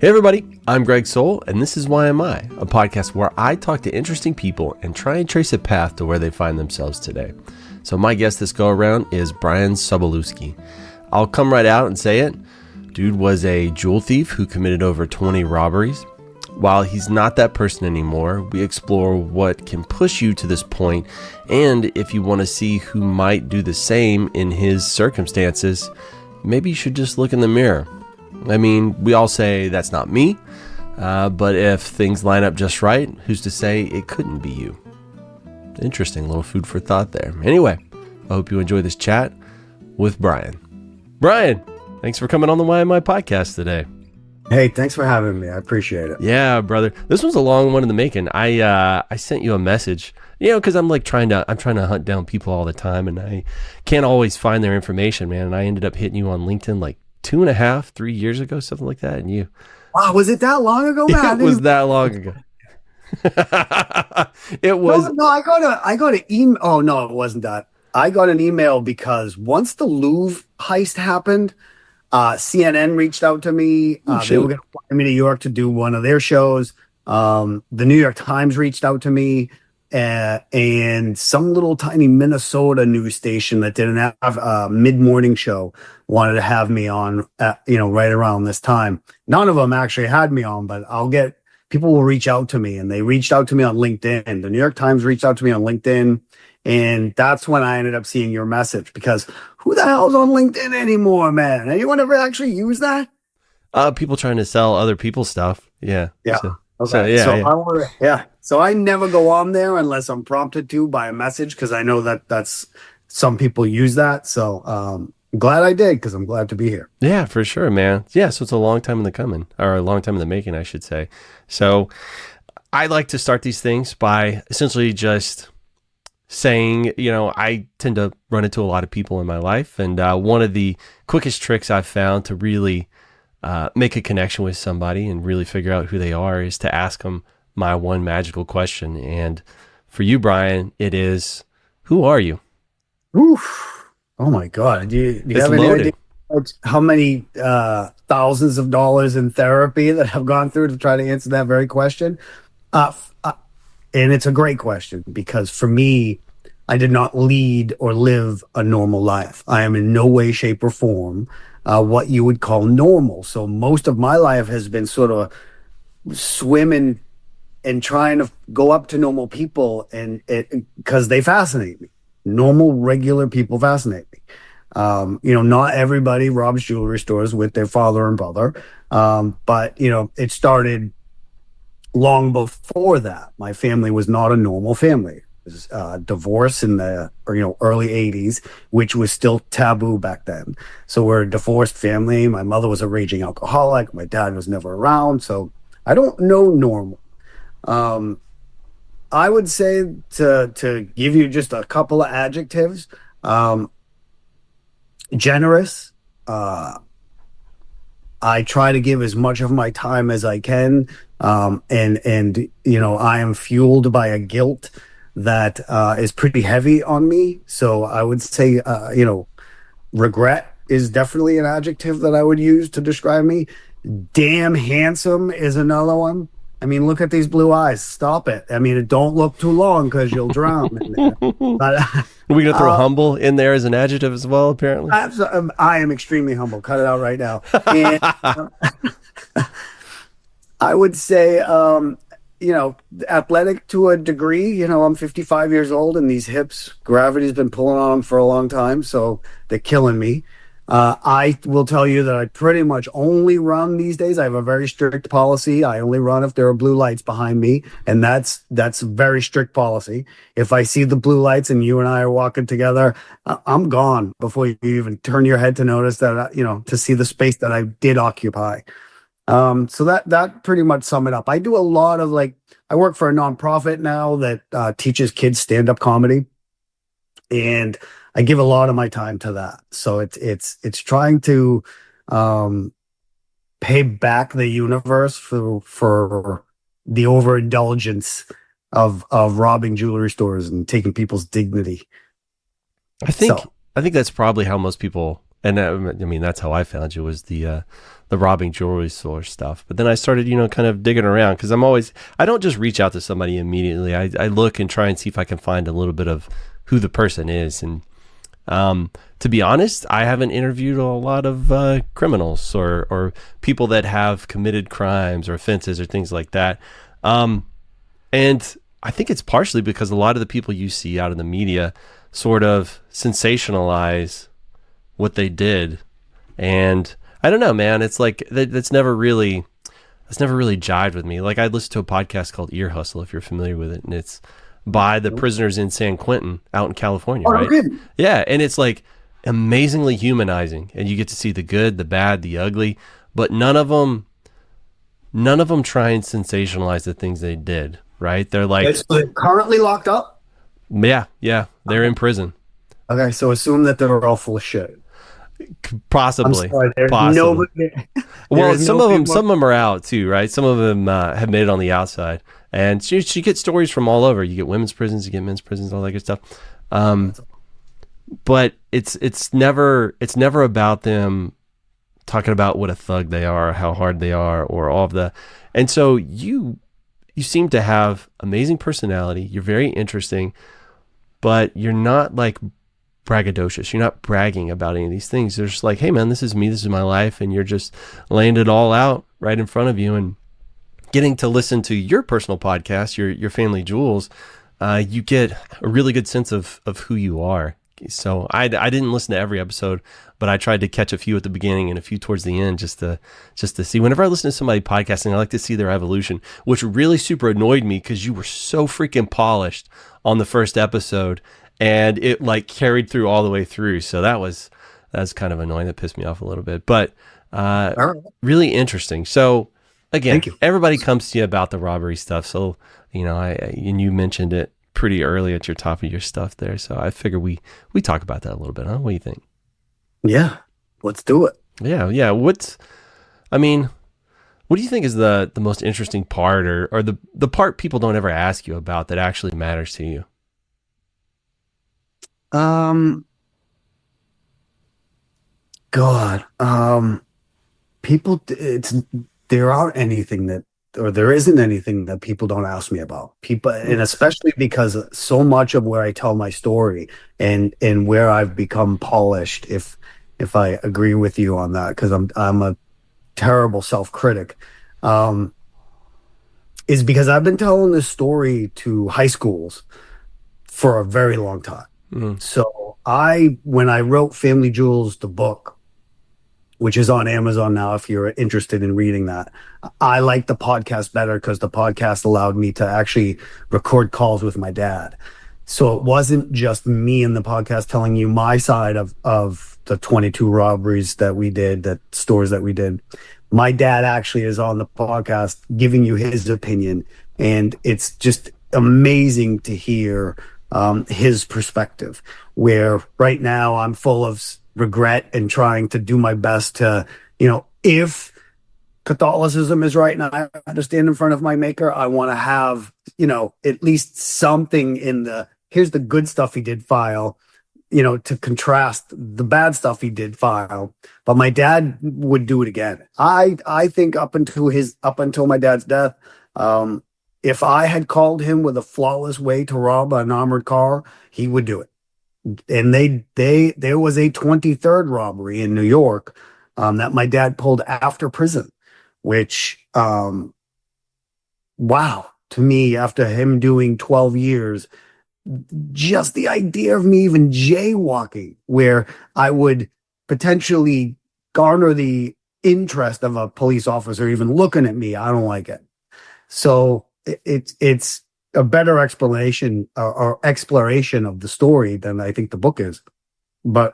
Hey everybody, I'm Greg Soul, and this is Why Am I, a podcast where I talk to interesting people and try and trace a path to where they find themselves today. So my guest this go around is Bryan Sobolewski. I'll come right out and say it. Dude was a jewel thief who committed over 20 robberies. While he's not that person anymore, we explore what can push you to this point, and if you want to see who might do the same in his circumstances, maybe you should just look in the mirror. I mean, we all say that's not me, but if things line up just right, who's to say it couldn't be you? Interesting little food for thought there. Anyway, I hope you enjoy this chat with Bryan. Bryan, thanks for coming on the Why Am I podcast today. Hey, thanks for having me. I appreciate it. Yeah, brother. This was a long one in the making. I sent you a message, because I'm trying to hunt down people all the time, and I can't always find their information, man. And I ended up hitting you on LinkedIn 2.5, 3 years ago, something like that. And you, wow, was it that long ago, man? It was that long ago. It was. No, I got an email. Oh no, it wasn't that. I got an email because once the Louvre heist happened, CNN reached out to me. They were going to fly me to New York to do one of their shows. The New York Times reached out to me, and some little tiny Minnesota news station that didn't have a mid-morning show wanted to have me on, right around this time. None of them actually had me on, but people will reach out to me, and they reached out to me on LinkedIn. The New York Times reached out to me on LinkedIn, and that's when I ended up seeing your message, because who the hell's on LinkedIn anymore, man? Anyone ever actually use that? People trying to sell other people's stuff. Yeah. Yeah. Okay. So I never go on there unless I'm prompted to by a message, because I know that's some people use that. So I'm glad I did, because I'm glad to be here. Yeah, for sure, man. Yeah, so it's a long time in the coming, or a long time in the making, I should say. So I like to start these things by essentially just saying, I tend to run into a lot of people in my life, and one of the quickest tricks I've found to really make a connection with somebody and really figure out who they are is to ask them my one magical question. And for you, Bryan, it is, who are you? Oof. Oh my God. Do you have any idea how many thousands of dollars in therapy that I've gone through to try to answer that very question? And it's a great question, because for me, I did not lead or live a normal life. I am in no way, shape, or form what you would call normal. So most of my life has been sort of swimming and trying to go up to normal people, and because they fascinate me. Normal, regular people fascinate me. Not everybody robs jewelry stores with their father and brother, but it started long before that. My family was not a normal family. It was divorce in the early 80s, which was still taboo back then. So we're a divorced family. My mother was a raging alcoholic. My dad was never around. So I don't know normal. I would say, to give you just a couple of adjectives, generous. I try to give as much of my time as I can. And I am fueled by a guilt that is pretty heavy on me. So I would say, regret is definitely an adjective that I would use to describe me. Damn handsome is another one. I mean, look at these blue eyes. Stop it. I mean, don't look too long, because you'll drown in there. But, are we going to throw humble in there as an adjective as well, apparently? I am extremely humble. Cut it out right now. And, I would say, athletic to a degree. I'm 55 years old, and these hips, gravity's been pulling on them for a long time, so they're killing me. I will tell you that I pretty much only run these days. I have a very strict policy. I only run if there are blue lights behind me, and that's a very strict policy. If I see the blue lights and you and I are walking together, I'm gone before you even turn your head to notice that, to see the space that I did occupy. So that pretty much sum it up. I do a lot of I work for a nonprofit now that teaches kids stand-up comedy, and I give a lot of my time to that. So it's trying to pay back the universe for the overindulgence of robbing jewelry stores and taking people's dignity. I think that's probably how most people And I mean, that's how I found you, was the robbing jewelry store stuff. But then I started, kind of digging around, because I don't just reach out to somebody immediately. I look and try and see if I can find a little bit of who the person is. And to be honest, I haven't interviewed a lot of criminals or people that have committed crimes or offenses or things like that. And I think it's partially because a lot of the people you see out in the media sort of sensationalize what they did. And I don't know, man, it's like that's never really jived with me. Like, I listened to a podcast called Ear Hustle, if you're familiar with it, and it's by the prisoners in San Quentin out in California, right? Okay. Yeah, and it's like amazingly humanizing, and you get to see the good, the bad, the ugly, but none of them try and sensationalize the things they did, right? They're like, they're currently locked up? Yeah, they're in prison. Okay, so assume that they're all full of shit. Possibly. I'm sorry, there's possibly. Nobody, well, some of them are out too, right? Some of them have made it on the outside, and she gets stories from all over. You get women's prisons, you get men's prisons, all that good stuff. But it's never about them talking about what a thug they are, or how hard they are, or all of the. And so you seem to have amazing personality. You're very interesting, but you're not like braggadocious. You're not bragging about any of these things. They're just like, hey man, this is me, this is my life, and you're just laying it all out right in front of you. And getting to listen to your personal podcast, your Family Jewels, you get a really good sense of who you are. So I didn't listen to every episode, but I tried to catch a few at the beginning and a few towards the end, just to see. Whenever I listen to somebody podcasting, I like to see their evolution, which really super annoyed me because you were so freaking polished on the first episode, and it like carried through all the way through. So that's kind of annoying. That pissed me off a little bit, but really interesting. So again, everybody comes to you about the robbery stuff. So, and you mentioned it pretty early at your top of your stuff there. So I figure we talk about that a little bit, huh? What do you think? Yeah, let's do it. Yeah. What do you think is the most interesting part, or the part people don't ever ask you about that actually matters to you? People, there isn't anything that people don't ask me about. People, and especially because so much of where I tell my story and where I've become polished, if I agree with you on that, because I'm a terrible self-critic, is because I've been telling this story to high schools for a very long time. So when I wrote Family Jewels, the book, which is on Amazon now, if you're interested in reading that, I like the podcast better because the podcast allowed me to actually record calls with my dad. So it wasn't just me in the podcast telling you my side of the 22 robberies that we did, the stores that we did. My dad actually is on the podcast giving you his opinion, and it's just amazing to hear his perspective, where right now I'm full of regret and trying to do my best to, if Catholicism is right and I understand in front of my maker, I want to have, at least something in here's the good stuff he did file, to contrast the bad stuff he did file. But my dad would do it again. I think up until my dad's death, if I had called him with a flawless way to rob an armored car, he would do it. And there was a 23rd robbery in New York that my dad pulled after prison, which, wow, to me, after him doing 12 years, just the idea of me even jaywalking, where I would potentially garner the interest of a police officer even looking at me, I don't like it. So it's a better explanation or exploration of the story than I think the book is. But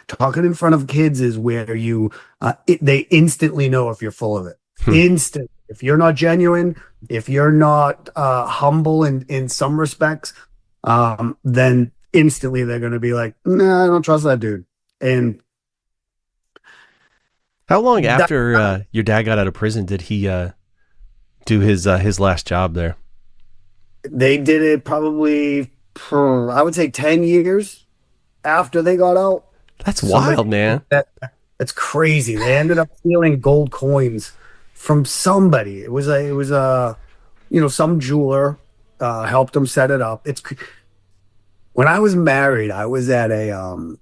talking in front of kids is where they instantly know if you're full of it. Instant. If you're not genuine, if you're not humble in some respects, then instantly they're going to be like, nah, I don't trust that dude. And how long after your dad got out of prison did he do his last job there? They did it probably, I would say 10 years after they got out. That's wild, man. That's crazy. They ended up stealing gold coins from somebody. It was some jeweler helped them set it up. When I was married, I was at a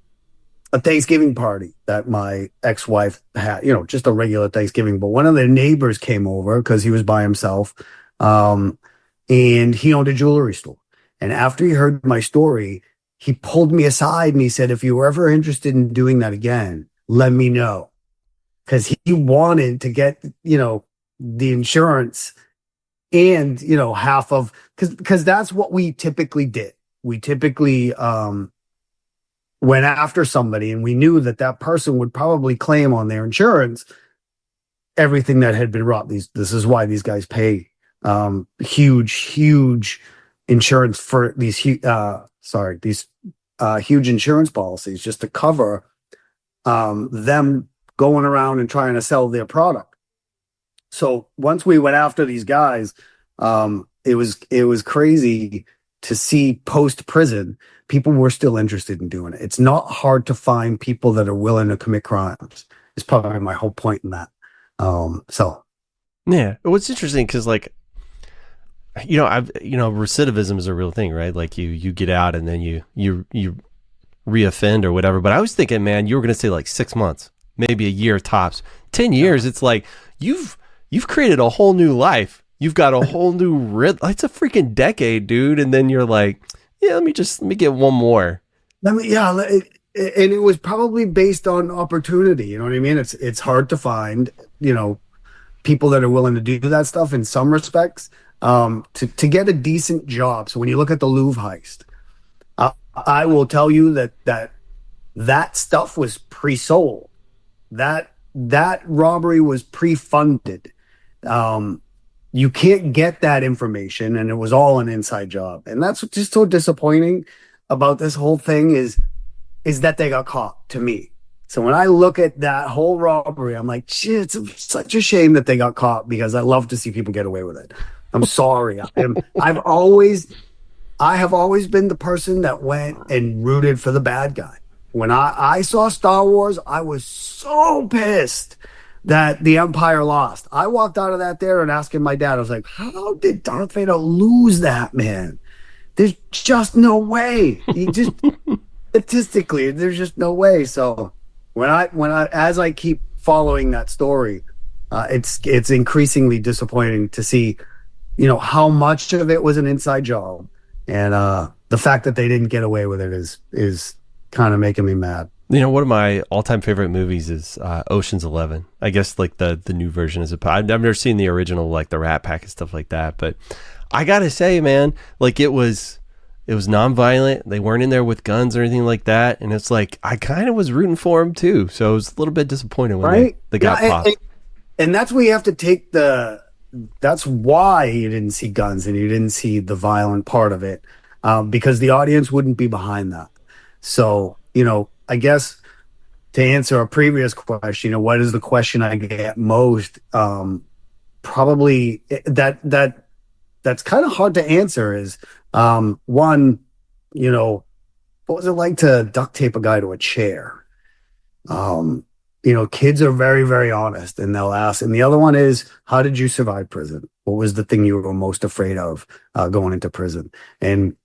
Thanksgiving party that my ex-wife had, just a regular Thanksgiving, but one of their neighbors came over because he was by himself. And he owned a jewelry store. And after he heard my story, he pulled me aside and he said, if you were ever interested in doing that again, let me know. Because he wanted to get, the insurance and, half of, because that's what we typically did. We typically went after somebody and we knew that person would probably claim on their insurance everything that had been robbed. This is why these guys pay huge insurance for these huge insurance policies just to cover them going around and trying to sell their product. So once we went after these guys, it was crazy to see post prison, people were still interested in doing it. It's not hard to find people that are willing to commit crimes. Is probably my whole point in that. Yeah, what's interesting because recidivism is a real thing, right? Like you get out and then you reoffend or whatever. But I was thinking, man, you were going to say like 6 months, maybe a year tops. 10 years, it's like you've created a whole new life. You've got a whole new it's a freaking decade, dude. And then you're like, yeah, let me get one more. And it was probably based on opportunity. You know what I mean? It's hard to find, people that are willing to do that stuff in some respects, to get a decent job. So when you look at the Louvre heist, I will tell you that stuff was pre-sold. That robbery was pre-funded. You can't get that information, and it was all an inside job. And that's what's just so disappointing about this whole thing is that they got caught, to me. So when I look at that whole robbery, I'm like, shit, it's such a shame that they got caught because I love to see people get away with it. I'm sorry. I have always been the person that went and rooted for the bad guy. When I saw Star Wars, I was so pissed that the Empire lost. I walked out of that there and asking my dad, I was like, how did Darth Vader lose that, man? There's just no way. He just statistically, there's just no way. So as I keep following that story, it's increasingly disappointing to see, how much of it was an inside job, and the fact that they didn't get away with it is kind of making me mad. One of my all-time favorite movies is Ocean's 11. I guess like the new version is I've never seen the original, like the Rat Pack and stuff like that. But I gotta say, man, like it was non-violent. They weren't in there with guns or anything like that. And it's like I kind of was rooting for them too. So I was a little bit disappointed when they got popped. And that's where you have to take that's why you didn't see guns and you didn't see the violent part of it, because the audience wouldn't be behind that. So, I guess to answer a previous question, what is the question I get most? Probably that's kind of hard to answer is, one, what was it like to duct tape a guy to a chair? Kids are very, very honest and they'll ask. And the other one is, how did you survive prison? What was the thing you were most afraid of going into prison? And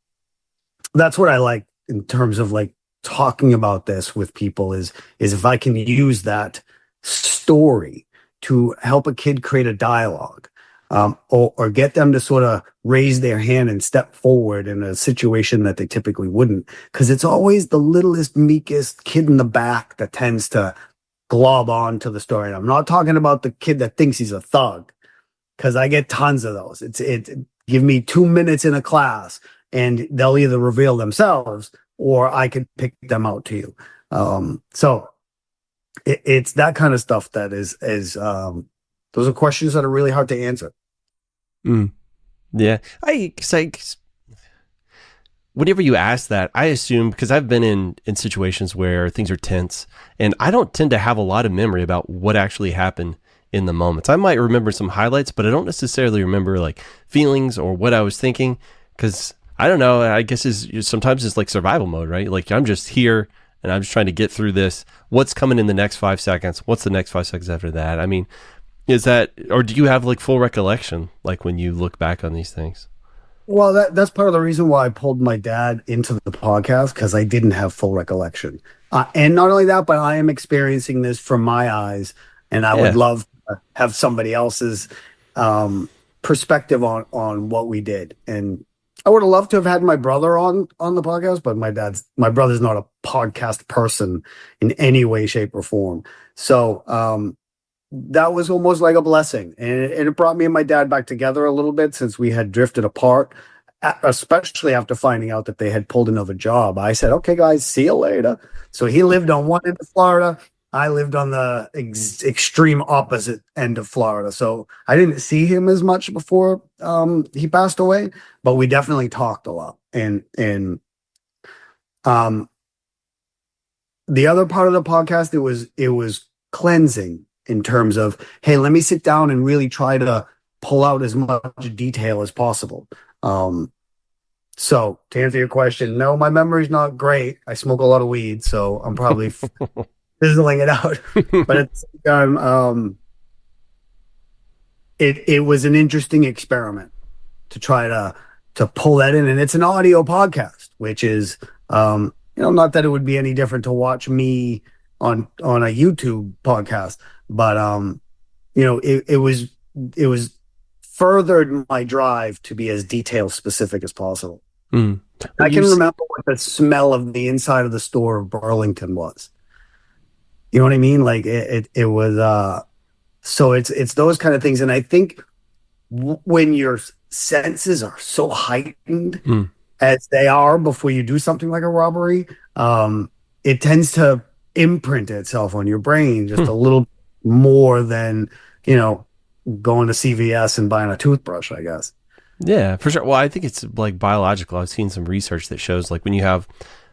that's what I like in terms of like talking about this with people is if I can use that story to help a kid create a dialogue, or get them to sort of raise their hand and step forward in a situation that they typically wouldn't. Because it's always the littlest, meekest kid in the back that tends to glob on to the story. And I'm not talking about the kid that thinks he's a thug, because I get tons of those. Give me 2 minutes in a class and they'll either reveal themselves or I could pick them out to you. So it's that kind of stuff that is those are questions that are really hard to answer. Yeah. Whenever you ask that, I assume, because I've been in situations where things are tense and I don't tend to have a lot of memory about what actually happened in the moments. I might remember some highlights, but I don't necessarily remember like feelings or what I was thinking, because I don't know, I guess sometimes it's like survival mode, right? Like I'm just here and I'm just trying to get through this. What's coming in the next 5 seconds? What's the next 5 seconds after that? I mean, is that, or do you have like full recollection, like when you look back on these things? Well, that's part of the reason why I pulled my dad into the podcast, because I didn't have full recollection. And not only that, but I am experiencing this from my eyes, and I would love to have somebody else's perspective on what we did. And I would have loved to have had my brother on the podcast, but my brother's not a podcast person in any way, shape, or form. So that was almost like a blessing, and it brought me and my dad back together a little bit, since we had drifted apart, especially after finding out that they had pulled another job. I said, okay guys, see you later. So he lived on one end of Florida, I lived on the extreme opposite end of Florida, so I didn't see him as much before he passed away, but we definitely talked a lot. And the other part of the podcast, it was cleansing, in terms of, hey, let me sit down and really try to pull out as much detail as possible. So to answer your question, no, my memory's not great. I smoke a lot of weed, so I'm probably fizzling it out. But at the same time, it was an interesting experiment to try to pull that in. And it's an audio podcast, which is, not that it would be any different to watch me on a YouTube podcast, but it was furthered my drive to be as detail specific as possible. I can remember what the smell of the inside of the store of Burlington was. You know what I mean? Like it was so it's those kind of things. And I think when your senses are so heightened as they are before you do something like a robbery, it tends to imprint itself on your brain just a little more than, going to CVS and buying a toothbrush, I guess. Yeah, for sure. Well, I think it's like biological. I've seen some research that shows like when you have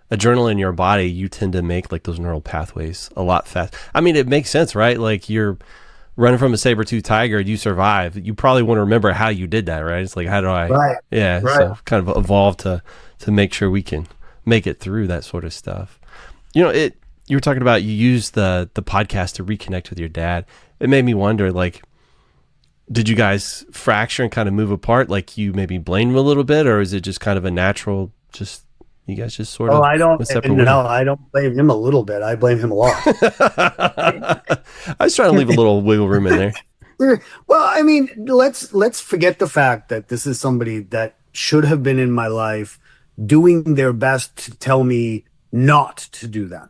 adrenaline in your body, you tend to make like those neural pathways a lot fast. I mean, it makes sense, right? Like you're running from a saber-toothed tiger, you survive. You probably want to remember how you did that, right? It's like, how do I? Right. Yeah. Right. So kind of evolved to make sure we can make it through that sort of stuff. You were talking about you use the podcast to reconnect with your dad. It made me wonder, like, did you guys fracture and kind of move apart? Like you maybe blamed him a little bit, or is it just kind of a natural, you guys just sort of I don't blame him a little bit. I blame him a lot. I was trying to leave a little wiggle room in there. Well, I mean, let's forget the fact that this is somebody that should have been in my life doing their best to tell me not to do that.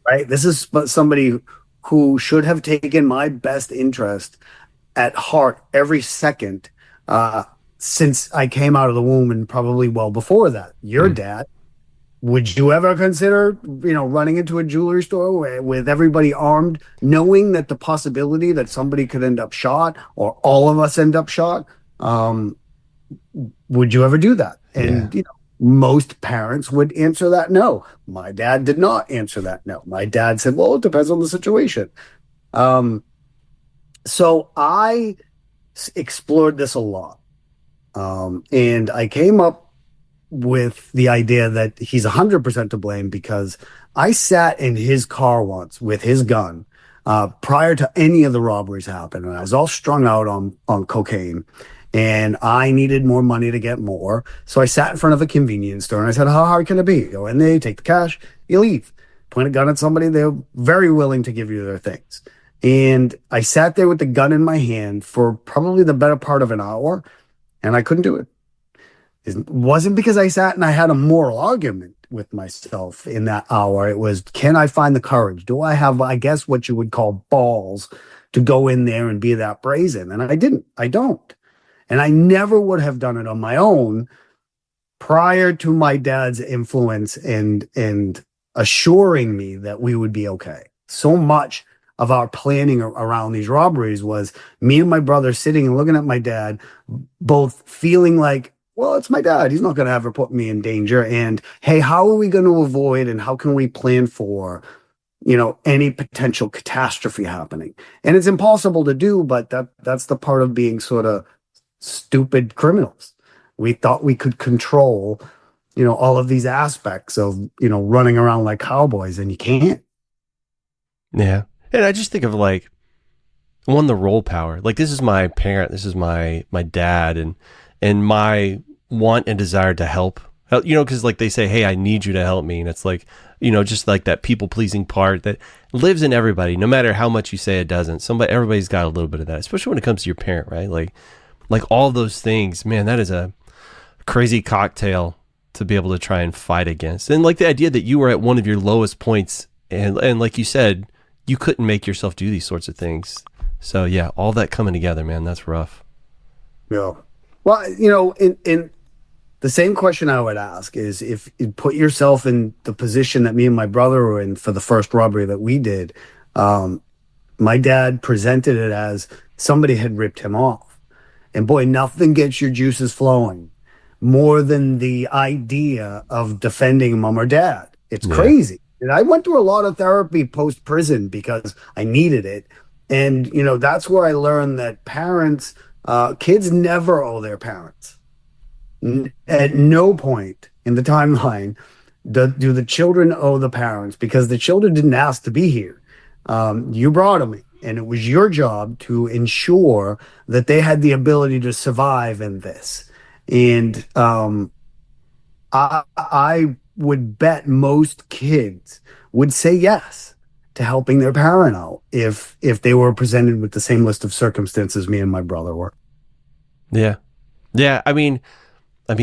Right? This is somebody who should have taken my best interest at heart every second since I came out of the womb, and probably well before that. Your dad, would you ever consider, running into a jewelry store with everybody armed, knowing that the possibility that somebody could end up shot or all of us end up shot? Would you ever do that? And, most parents would answer that no. My dad did not answer that no. My dad said, well, it depends on the situation. So I explored this a lot. And I came up with the idea that he's 100% to blame, because I sat in his car once with his gun prior to any of the robberies happening. I was all strung out on cocaine, and I needed more money to get more. So I sat in front of a convenience store and I said, how hard can it be? You go in there, you take the cash, you leave. Point a gun at somebody, they're very willing to give you their things. And I sat there with the gun in my hand for probably the better part of an hour, and I couldn't do it. It wasn't because I sat and I had a moral argument with myself in that hour. It was, can I find the courage? Do I have, I guess, what you would call balls to go in there and be that brazen? And I didn't. I don't. And I never would have done it on my own prior to my dad's influence and assuring me that we would be okay. So much of our planning around these robberies was me and my brother sitting and looking at my dad, both feeling like, well, it's my dad. He's not going to ever put me in danger. And hey, how are we going to avoid and how can we plan for, any potential catastrophe happening? And it's impossible to do, but that's the part of being sort of stupid criminals. We thought we could control, all of these aspects of, running around like cowboys, and you can't. Yeah. And I just think of like, one, the role power. Like, this is my parent, this is my dad, and my want and desire to help, because like they say, hey, I need you to help me. And it's like, just like that people pleasing part that lives in everybody, no matter how much you say it doesn't. Everybody's got a little bit of that, especially when it comes to your parent, right? Like all those things, man, that is a crazy cocktail to be able to try and fight against. And like the idea that you were at one of your lowest points, and like you said, you couldn't make yourself do these sorts of things. So yeah, all that coming together, man, that's rough. Yeah. Well, in the same question I would ask is, if you put yourself in the position that me and my brother were in for the first robbery that we did, my dad presented it as somebody had ripped him off. And boy, nothing gets your juices flowing more than the idea of defending mom or dad. It's crazy. And I went through a lot of therapy post prison because I needed it. And, that's where I learned that kids never owe their parents. At no point in the timeline do the children owe the parents, because the children didn't ask to be here. You brought them in, and it was your job to ensure that they had the ability to survive in this. And I would bet most kids would say yes to helping their parent out if they were presented with the same list of circumstances me and my brother were. Yeah. I mean,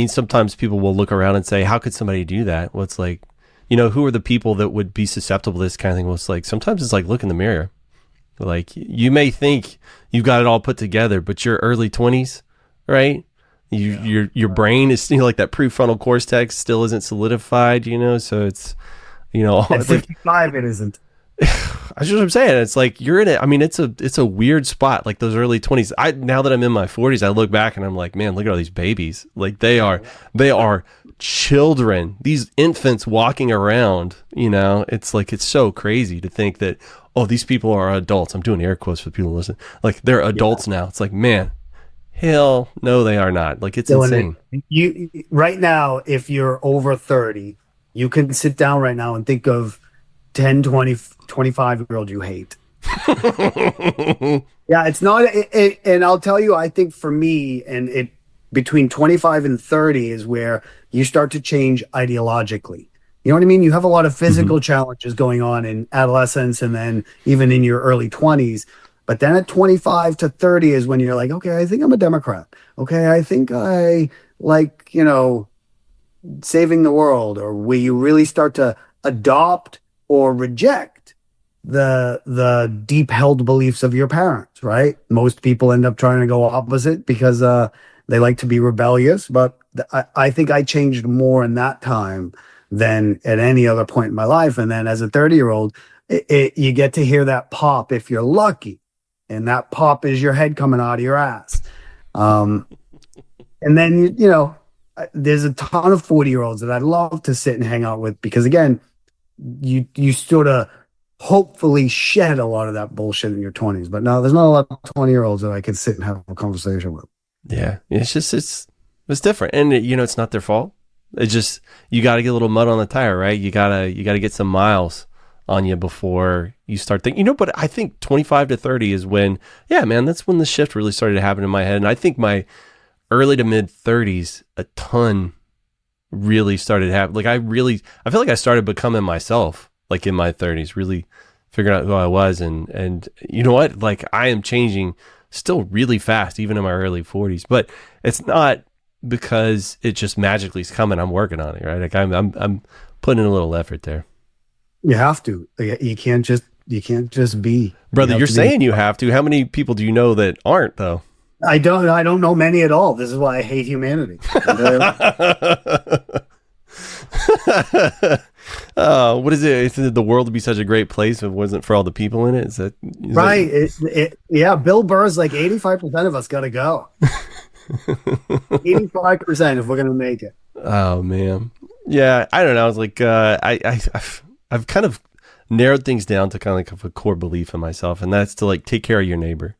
sometimes people will look around and say, how could somebody do that? Well, it's like, who are the people that would be susceptible to this kind of thing? Well, it's like, sometimes it's like, look in the mirror. Like, you may think you've got it all put together, but your early 20s, right? Your brain is still like that prefrontal cortex still isn't solidified, so it's, At 55, it isn't. That's what I'm saying. It's like you're in it. I mean, it's a weird spot, like those early 20s. Now that I'm in my 40s, I look back and I'm like, man, look at all these babies. Like they are children. These infants walking around. It's like, it's so crazy to think that, oh, these people are adults. I'm doing air quotes for people who listen. Like they're adults now. It's like, man, hell no, they are not. Like it's insane. You right now, if you're over 30, you can sit down right now and think of 10, 20, 25-year-old you hate. Yeah, it's not. And I'll tell you, I think for me, and between 25 and 30 is where you start to change ideologically. You know what I mean? You have a lot of physical challenges going on in adolescence and then even in your early 20s. But then at 25 to 30 is when you're like, okay, I think I'm a Democrat. Okay, I think I like, saving the world, or where you really start to adopt or reject the deep held beliefs of your parents, right? Most people end up trying to go opposite because they like to be rebellious. But I think I changed more in that time than at any other point in my life. And then as a 30-year-old, you get to hear that pop if you're lucky. And that pop is your head coming out of your ass. And then, there's a ton of 40-year-olds that I'd love to sit and hang out with, because again, you sort of hopefully shed a lot of that bullshit in your 20s. But no, there's not a lot of 20-year-olds that I could sit and have a conversation with. Yeah, it's just it's different, and it's not their fault. It's just, you got to get a little mud on the tire, right? You gotta get some miles on you before you start thinking. But I think 25 to 30 is when, yeah, man, that's when the shift really started to happen in my head. And I think my early to mid 30s, a ton really started happening. Like I feel like I started becoming myself, like in my 30s, really figuring out who I was. And you know what? Like I am changing still really fast, even in my early 40s, but it's not because it just magically is coming. I'm working on it, right? Like I'm putting in a little effort there. You have to. You can't just be. Brother, you're saying you have to. How many people do you know that aren't, though? I don't know many at all. This is why I hate humanity. What is it? The world would be such a great place if it wasn't for all the people in it. Is right? Yeah, Bill Burr's like 85% of us got to go. 85% if we're gonna make it. Oh man, yeah. I don't know. I was like, I've kind of narrowed things down to kind of like a core belief in myself, and that's to like take care of your neighbor.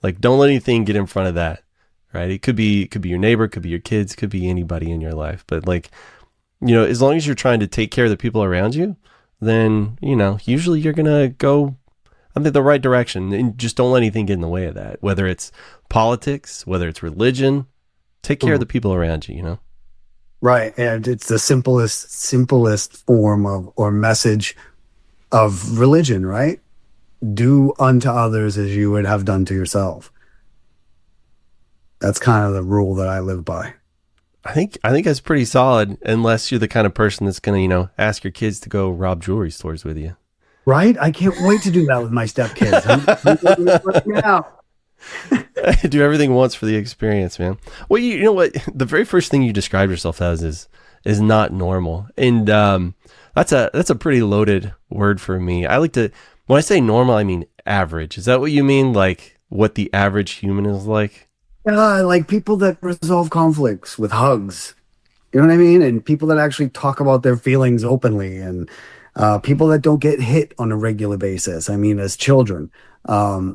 Like, don't let anything get in front of that, right? It could be your neighbor, could be your kids, could be anybody in your life. But like, as long as you're trying to take care of the people around you, then, usually you're going to go, I think, the right direction. And just don't let anything get in the way of that. Whether it's politics, whether it's religion, take care of the people around you, Right. And it's the simplest form of or message of religion, right? Do unto others as you would have done to yourself. That's kind of the rule that I live by. I think that's pretty solid, unless you're the kind of person that's going to, ask your kids to go rob jewelry stores with you. Right? I can't wait to do that with my stepkids. I'm doing it right now. Do everything once for the experience, man. Well, you know what? The very first thing you described yourself as is not normal, and that's a pretty loaded word for me. I like to, when I say normal, I mean average. Is that what you mean? Like what the average human is like? Yeah, like people that resolve conflicts with hugs. You know what I mean? And people that actually talk about their feelings openly, and people that don't get hit on a regular basis. I mean, as children,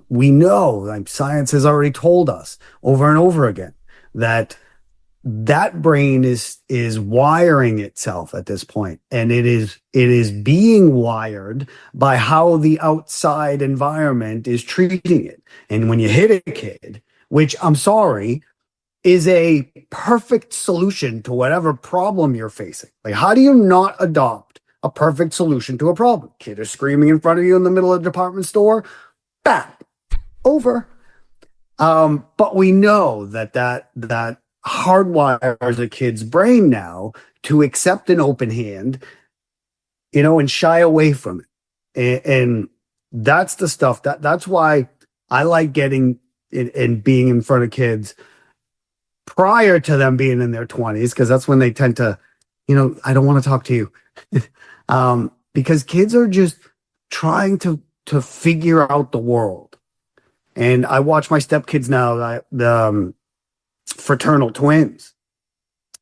we know, like science has already told us over and over again, that that brain is wiring itself at this point, and it is being wired by how the outside environment is treating it. And when you hit a kid, which I'm sorry, is a perfect solution to whatever problem you're facing. Like, how do you not adopt a perfect solution to a problem? Kid is screaming in front of you in the middle of the department store. Bap, over. But we know that hardwires a kid's brain now to accept an open hand, and shy away from it. And that's the stuff that's why I like getting and being in front of kids prior to them being in their 20s, because that's when they tend to, I don't want to talk to you. Because kids are just trying to figure out the world. And I watch my stepkids now, the fraternal twins,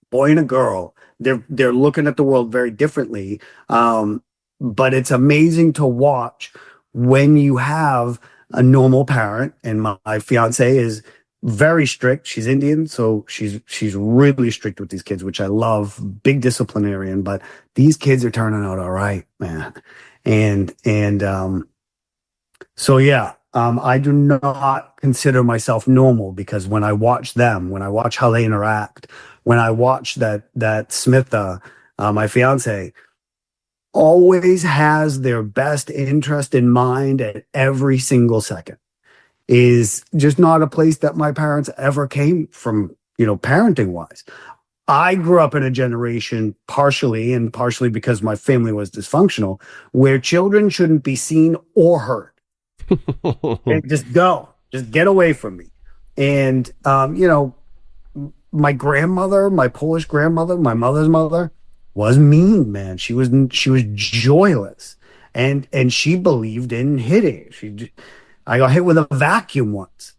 boy and a girl. They're looking at the world very differently. But it's amazing to watch when you have a normal parent. And my fiance is very strict. She's Indian, so she's really strict with these kids, which I love. Big disciplinarian, but these kids are turning out all right, man. And so yeah, I do not consider myself normal, because when I watch them, when I watch how they interact, when I watch that Smitha, my fiance, always has their best interest in mind at every single second, is just not a place that my parents ever came from, parenting wise. I grew up in a generation, partially because my family was dysfunctional, where children shouldn't be seen or heard. Just get away from me. And, my grandmother, my Polish grandmother, my mother's mother, was mean, man. She was joyless, and she believed in hitting. I got hit with a vacuum once.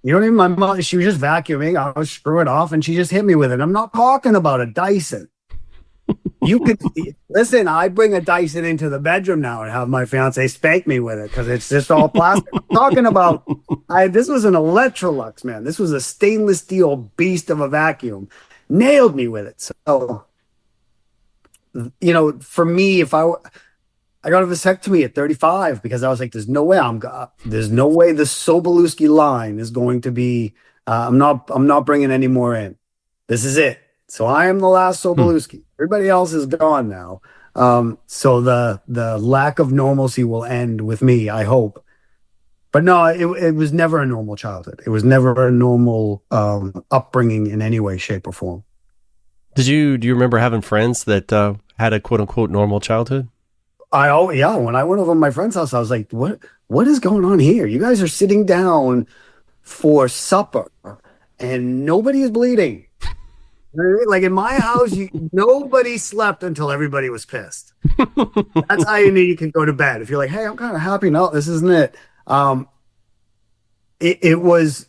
You know what I mean? My mom, she was just vacuuming. I was screwing off, and she just hit me with it. I'm not talking about a Dyson. You could listen. I bring a Dyson into the bedroom now and have my fiance spank me with it, because it's just all plastic. I'm talking about. This was an Electrolux, man. This was a stainless steel beast of a vacuum. Nailed me with it. So, for me, if I got a vasectomy at 35, because I was like, there's no way the Sobolewski line is going to be. I'm not bringing any more in. This is it. So I am the last Sobolewski. Everybody else is gone now. So the lack of normalcy will end with me, I hope. But no, it was never a normal childhood. It was never a normal upbringing in any way, shape, or form. Do you remember having friends that had a quote unquote normal childhood? Yeah. When I went over to my friend's house, I was like, what is going on here? You guys are sitting down for supper and nobody is bleeding. Like in my house, nobody slept until everybody was pissed. That's how you knew you can go to bed. If you're like, hey, I'm kind of happy. No, this isn't it. It was,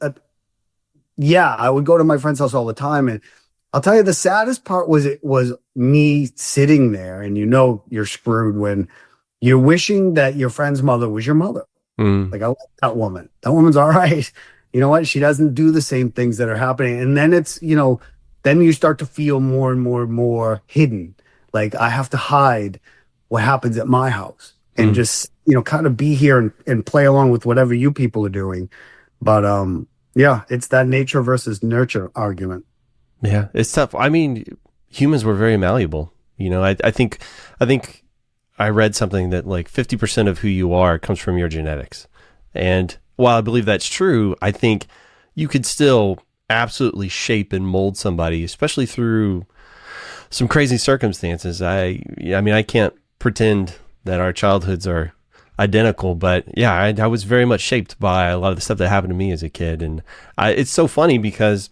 I would go to my friend's house all the time. And I'll tell you, the saddest part was me sitting there, and you're screwed when you're wishing that your friend's mother was your mother. Like, I like that woman. That woman's all right. You know what? She doesn't do the same things that are happening. And then it's, then you start to feel more and more and more hidden. Like I have to hide what happens at my house and Mm. just, kind of be here and play along with whatever you people are doing. But yeah, it's that nature versus nurture argument. Yeah, it's tough. I mean, humans were very malleable. I think I read something that like 50% of who you are comes from your genetics. And while I believe that's true, I think you could still absolutely shape and mold somebody, especially through some crazy circumstances. I mean, I can't pretend that our childhoods are identical, but yeah, I was very much shaped by a lot of the stuff that happened to me as a kid. And it's so funny because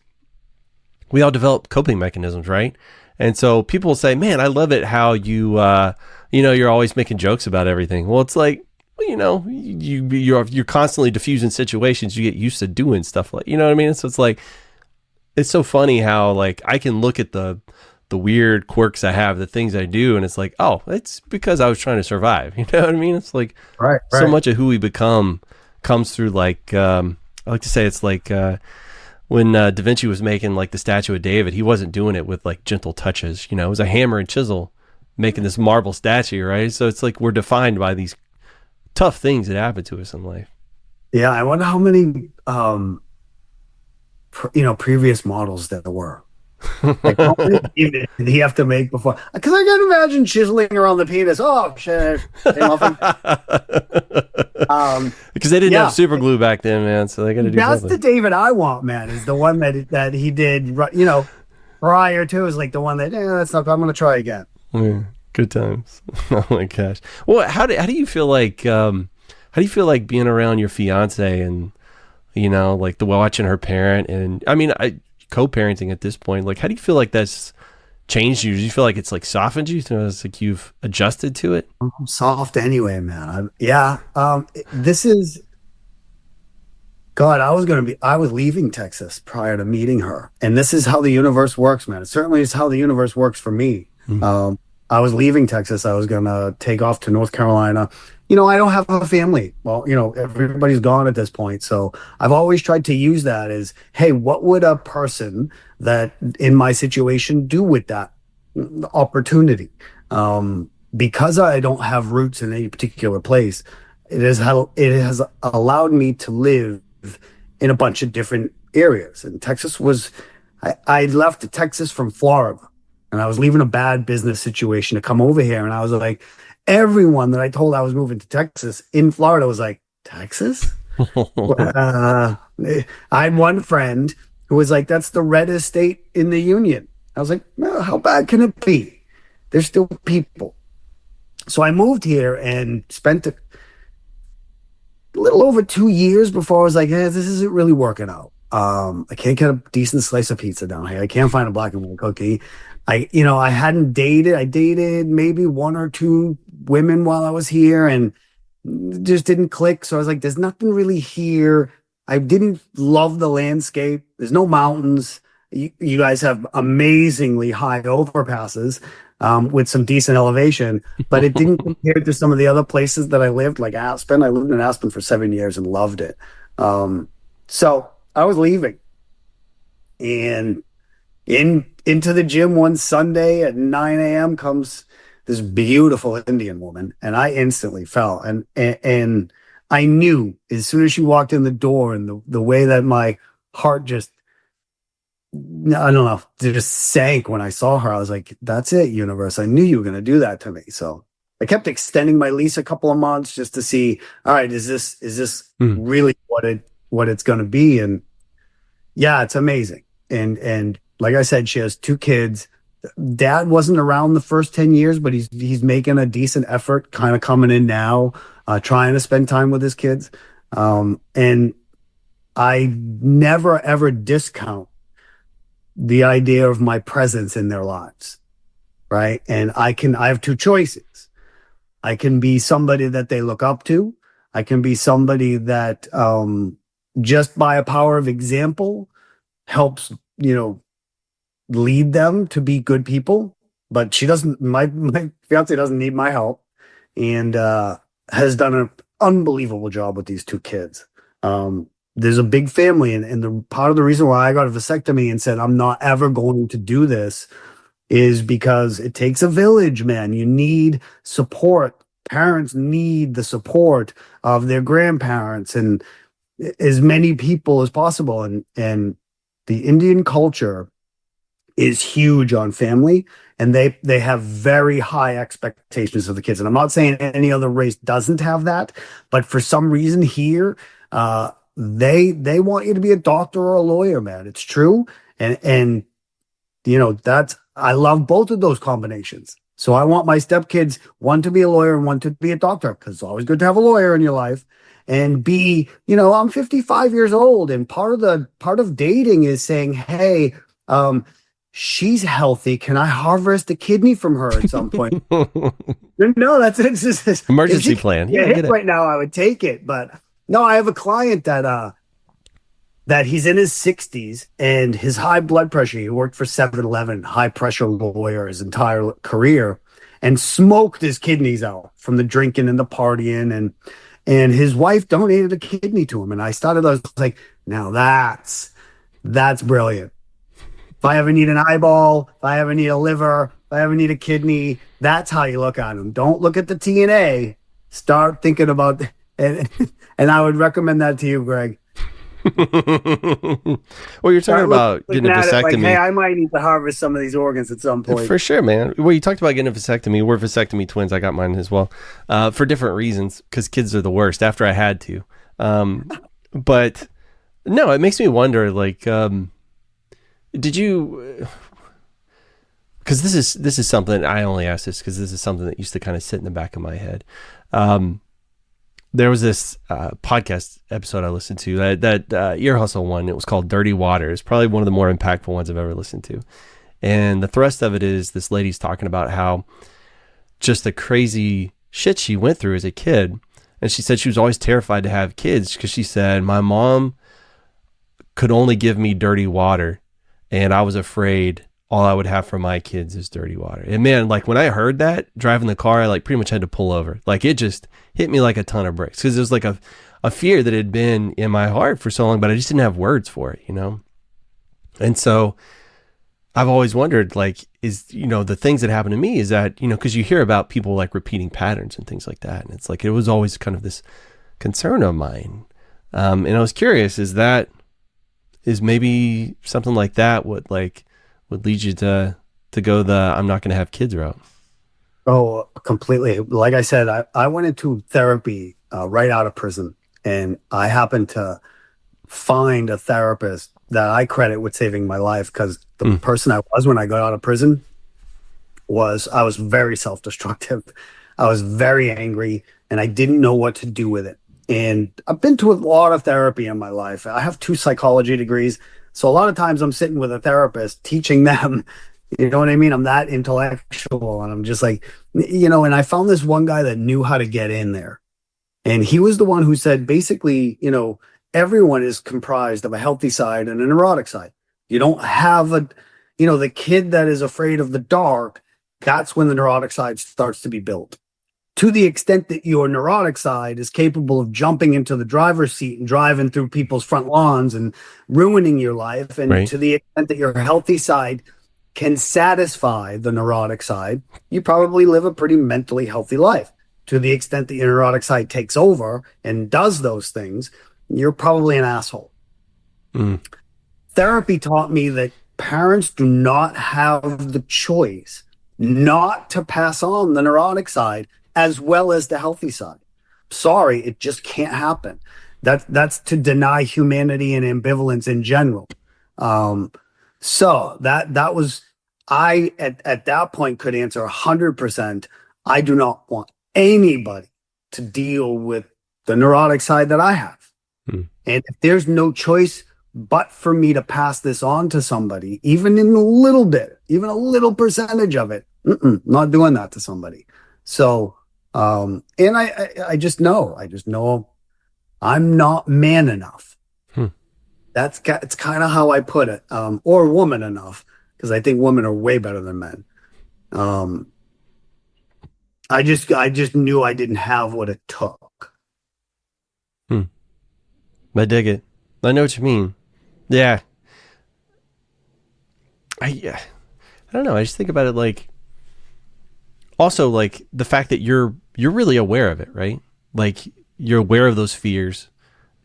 we all develop coping mechanisms, right? And so people will say, "Man, I love it how you're always making jokes about everything." Well, it's like, well, you're constantly diffusing situations. You get used to doing stuff like, you know what I mean? So it's like, it's so funny how like I can look at the weird quirks I have, the things I do, and it's like, oh, it's because I was trying to survive. You know what I mean? It's like Right, so right. much of who we become comes through like I like to say it's like when Da Vinci was making like the statue of David, he wasn't doing it with like gentle touches. It was a hammer and chisel making this marble statue, right? So it's like we're defined by these tough things that happen to us in life. Yeah, I wonder how many previous models there were. Like how many did he have to make before? Because I can imagine chiseling around the penis. Oh shit, hey, muffin. Because they didn't have Yeah, super glue back then, man. So they got to do that's the something. David I want, man. Is the one that he did, prior to is like the one that that's not. I'm gonna try again. Yeah, good times. Oh my gosh. Well, how do you feel like being around your fiance and like the watching her parent and I mean co-parenting at this point? Like, how do you feel like that's changed you? Do you feel like it's like softened you? It's like you've adjusted to it? I'm soft anyway, man. Yeah. This is God. I was leaving Texas prior to meeting her, and this is how the universe works, man. It certainly is how the universe works for me. Mm. I was leaving Texas. I was gonna take off to North Carolina. I don't have a family. Well, everybody's gone at this point. So I've always tried to use that as, hey, what would a person that in my situation do with that opportunity? Because I don't have roots in any particular place, it has allowed me to live in a bunch of different areas. And Texas was, I left Texas from Florida, and I was leaving a bad business situation to come over here. And I was like, everyone that I told I was moving to Texas in Florida was like, Texas? Uh, I had one friend who was like, that's the reddest state in the union. I was like, well, how bad can it be? There's still people. So I moved here and spent a little over 2 years before I was like, this isn't really working out. I can't get a decent slice of pizza down here. I can't find a black and white cookie. I hadn't dated. I dated maybe one or two women while I was here and just didn't click. So I was like, there's nothing really here. I didn't love the landscape. There's no mountains. You guys have amazingly high overpasses with some decent elevation, but it didn't compare to some of the other places that I lived, like Aspen. I lived in Aspen for 7 years and loved it. So I was leaving and into the gym one Sunday at 9 a.m. comes this beautiful Indian woman, and I instantly fell. And I knew as soon as she walked in the door and the way that my heart just, I don't know, just sank when I saw her. I was like, that's it, universe. I knew you were going to do that to me. So I kept extending my lease a couple of months just to see, all right, is this Mm. really what it's going to be? And yeah, it's amazing. And like I said, she has two kids. Dad wasn't around the first 10 years, but he's making a decent effort, kind of coming in now, trying to spend time with his kids. And I never ever discount the idea of my presence in their lives, right? And I have two choices. I can be somebody that they look up to. I can be somebody that just by a power of example helps, lead them to be good people. But she doesn't, my fiance doesn't need my help and has done an unbelievable job with these two kids. there's a big family, and the part of the reason why I got a vasectomy and said I'm not ever going to do this is because it takes a village, man. You need support. Parents need the support of their grandparents and as many people as possible. And the Indian culture is huge on family, and they have very high expectations of the kids. And I'm not saying any other race doesn't have that, but for some reason here, they want you to be a doctor or a lawyer, man. It's true. And that's I love both of those combinations. So I want my stepkids, one to be a lawyer and one to be a doctor, because it's always good to have a lawyer in your life. And B, I'm 55 years old, and part of dating is saying, hey, she's healthy. Can I harvest a kidney from her at some point? No, that's it's just Emergency plan. Yeah, hit right now, I would take it. But no, I have a client that he's in his 60s and his high blood pressure. He worked for 7-Eleven, high pressure lawyer his entire career, and smoked his kidneys out from the drinking and the partying. And his wife donated a kidney to him. And I was like, now that's brilliant. If I ever need an eyeball, if I ever need a liver, if I ever need a kidney, that's how you look at them. Don't look at the TNA. Start thinking about, and I would recommend that to you, Greg. Well, you're talking about getting a vasectomy. Like, hey, I might need to harvest some of these organs at some point. For sure, man. Well, you talked about getting a vasectomy. We're vasectomy twins. I got mine as well, for different reasons, because kids are the worst after I had to. But no, it makes me wonder, like, did you, because this is something, I only ask this because this is something that used to kind of sit in the back of my head. There was this podcast episode I listened to, that Ear Hustle one. It was called Dirty Water. It's probably one of the more impactful ones I've ever listened to. And the thrust of it is this lady's talking about how just the crazy shit she went through as a kid. And she said she was always terrified to have kids because she said, my mom could only give me dirty water, and I was afraid all I would have for my kids is dirty water. And man, like when I heard that driving the car, I like pretty much had to pull over. Like it just hit me like a ton of bricks, because it was like a fear that had been in my heart for so long, but I just didn't have words for it, And so I've always wondered, like, is, the things that happen to me is that, because you hear about people like repeating patterns and things like that. And it's like, it was always kind of this concern of mine. And I was curious, is maybe something like that would lead you to go the I'm not going to have kids route? Oh, completely. Like I said, I went into therapy right out of prison, and I happened to find a therapist that I credit with saving my life, because the person I was when I got out of prison I was very self-destructive. I was very angry, and I didn't know what to do with it. And I've been to a lot of therapy in my life. I have 2 psychology degrees. So a lot of times I'm sitting with a therapist teaching them, you know what I mean? I'm that intellectual, and I'm just like, and I found this one guy that knew how to get in there. And he was the one who said, basically, everyone is comprised of a healthy side and a neurotic side. You don't have the kid that is afraid of the dark. That's when the neurotic side starts to be built. To the extent that your neurotic side is capable of jumping into the driver's seat and driving through people's front lawns and ruining your life, and right, to the extent that your healthy side can satisfy the neurotic side, you probably live a pretty mentally healthy life. To the extent that your neurotic side takes over and does those things, you're probably an asshole. Therapy taught me that parents do not have the choice not to pass on the neurotic side as well as the healthy side. Sorry, it just can't happen. That's to deny humanity and ambivalence in general. So that was, I at that point could answer 100%. I do not want anybody to deal with the neurotic side that I have. And if there's no choice but for me to pass this on to somebody, even in a little bit, even a little percentage of it, not doing that to somebody. So, and I just know I'm not man enough. It's kind of how I put it, or woman enough, because I think women are way better than men. I just knew I didn't have what it took. I dig it. I know what you mean. Yeah. I don't know. I just think about it like, also like the fact that you're really aware of it, right? Like you're aware of those fears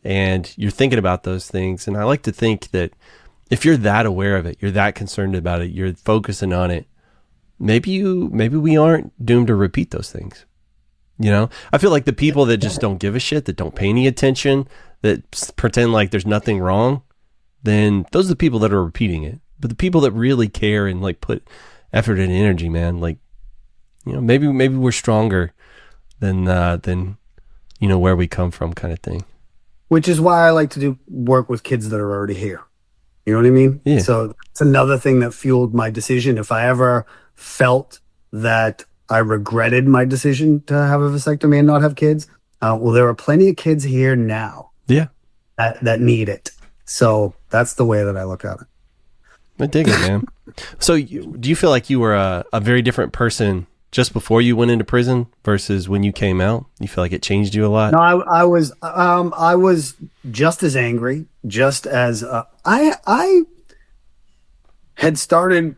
and you're thinking about those things. And I like to think that if you're that aware of it, you're that concerned about it, you're focusing on it, maybe we aren't doomed to repeat those things. You know, I feel like the people that just don't give a shit, that don't pay any attention, that pretend like there's nothing wrong, then those are the people that are repeating it. But the people that really care and like put effort and energy, man, like, you know, maybe we're stronger than where we come from, kind of thing. Which is why I like to do work with kids that are already here. You know what I mean? Yeah. So it's another thing that fueled my decision. If I ever felt that I regretted my decision to have a vasectomy and not have kids, well, there are plenty of kids here now Yeah. that need it. So that's the way that I look at it. I dig it, man. So do you feel like you were a very different person just before you went into prison versus when you came out? You feel like it changed you a lot? No, I was just as angry, just as I had started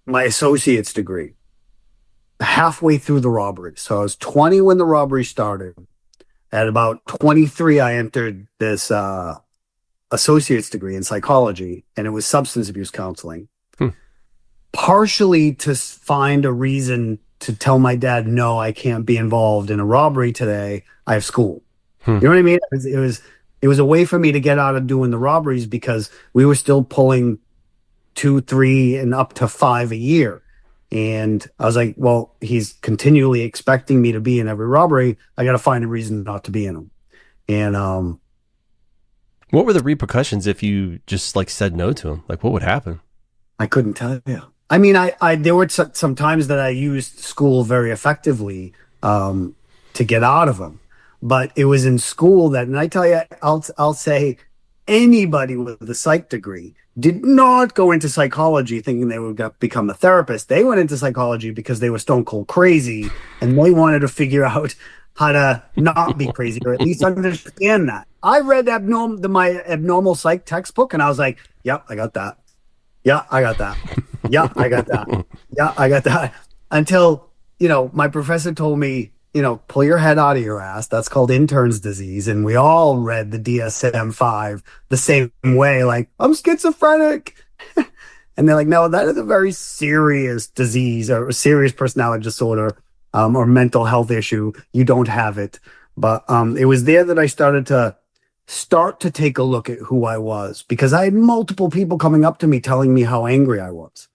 my associate's degree halfway through the robbery. So I was 20 when the robbery started. At about 23, I entered this associate's degree in psychology, and it was substance abuse counseling. Partially to find a reason to tell my dad, no, I can't be involved in a robbery today. I have school. You know what I mean? It was a way for me to get out of doing the robberies because we were still pulling 2, 3, and up to 5 a year. And I was like, well, he's continually expecting me to be in every robbery. I got to find a reason not to be in them. And what were the repercussions if you just like said no to him? Like what would happen? I couldn't tell you. I mean, I there were some times that I used school very effectively to get out of them, but it was in school that, and I tell you, I'll say anybody with a psych degree did not go into psychology thinking they would become a therapist. They went into psychology because they were stone cold crazy and they wanted to figure out how to not be crazy or at least understand that. I read my abnormal psych textbook and I was like, yep, I got that. Yeah, I got that. Yeah, I got that. Yeah, I got that. Until, my professor told me, pull your head out of your ass. That's called intern's disease. And we all read the DSM-5 the same way, like, I'm schizophrenic. And they're like, no, that is a very serious disease or a serious personality disorder or mental health issue. You don't have it. But it was there that I started to take a look at who I was, because I had multiple people coming up to me telling me how angry I was.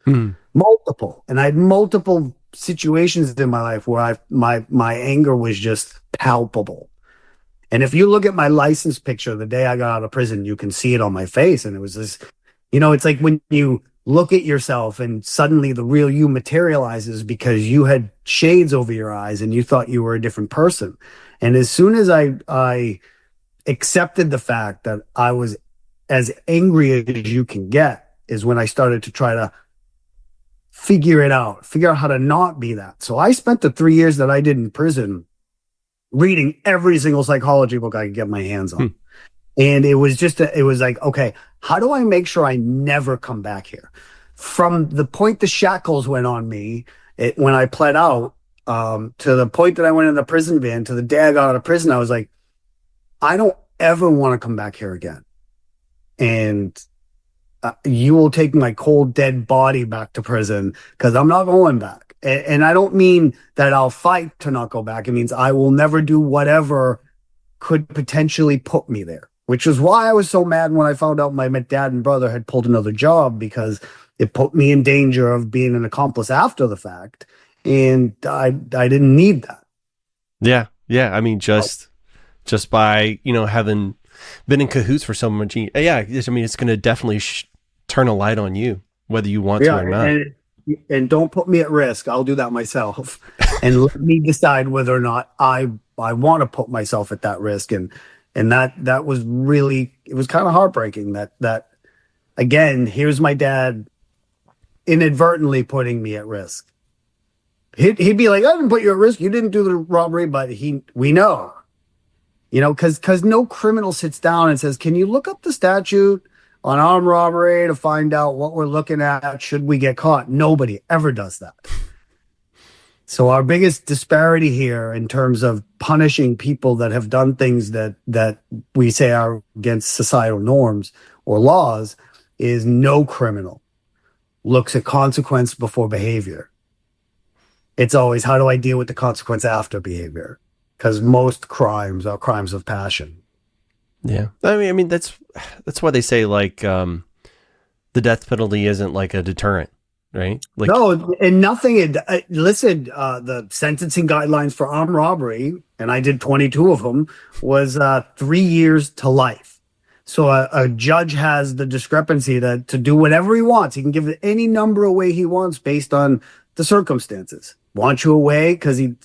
Multiple. And I had multiple situations in my life where my anger was just palpable. And if you look at my license picture the day I got out of prison, you can see it on my face. And it was this, it's like when you look at yourself and suddenly the real you materializes because you had shades over your eyes and you thought you were a different person. And as soon as I accepted the fact that I was as angry as you can get is when I started to try to figure out how to not be that. So I spent the 3 years that I did in prison reading every single psychology book I could get my hands on. And it was like, okay, how do I make sure I never come back here? From the point the shackles went on me when I pled out to the point that I went in the prison van to the day I got out of prison, I was like, I don't ever want to come back here again. And you will take my cold, dead body back to prison because I'm not going back. And I don't mean that I'll fight to not go back. It means I will never do whatever could potentially put me there, which is why I was so mad when I found out my dad and brother had pulled another job, because it put me in danger of being an accomplice after the fact. And I didn't need that. Yeah. Yeah. I mean, just by, having been in cahoots for so much. Yeah. I mean, it's going to definitely turn a light on you, whether you want to or not. And don't put me at risk. I'll do that myself and let me decide whether or not I want to put myself at that risk. And that was really, it was kind of heartbreaking that again, here's my dad inadvertently putting me at risk. He'd be like, I didn't put you at risk. You didn't do the robbery, but we know. Because no criminal sits down and says, can you look up the statute on armed robbery to find out what we're looking at? Should we get caught? Nobody ever does that. So our biggest disparity here in terms of punishing people that have done things that we say are against societal norms or laws is no criminal looks at consequence before behavior. It's always, how do I deal with the consequence after behavior? Because most crimes are crimes of passion. Yeah. I mean, that's why they say, like, the death penalty isn't like a deterrent, right? Like, no, and nothing. Listen, the sentencing guidelines for armed robbery, and I did 22 of them, was 3 years to life. So a judge has the discrepancy to do whatever he wants. He can give it any number away he wants based on the circumstances. Want you away because he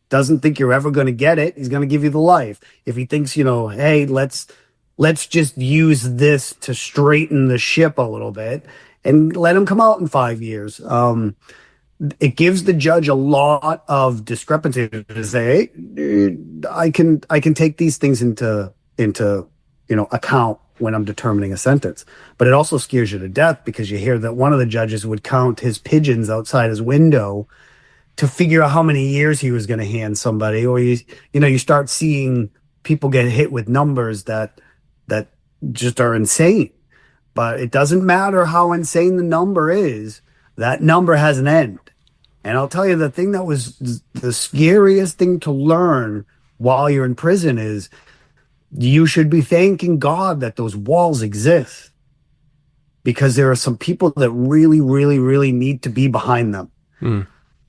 doesn't think you're ever going to get it, he's going to give you the life. If he thinks, hey, let's just use this to straighten the ship a little bit and let him come out in 5 years. It gives the judge a lot of discrepancy to say, hey, I can take these things into account when I'm determining a sentence. But it also scares you to death because you hear that one of the judges would count his pigeons outside his window to figure out how many years he was going to hand somebody. Or you start seeing people get hit with numbers that just are insane. But it doesn't matter how insane the number is, that number has an end. And I'll tell you, the thing that was the scariest thing to learn while you're in prison is you should be thanking God that those walls exist, because there are some people that really, really, really need to be behind them.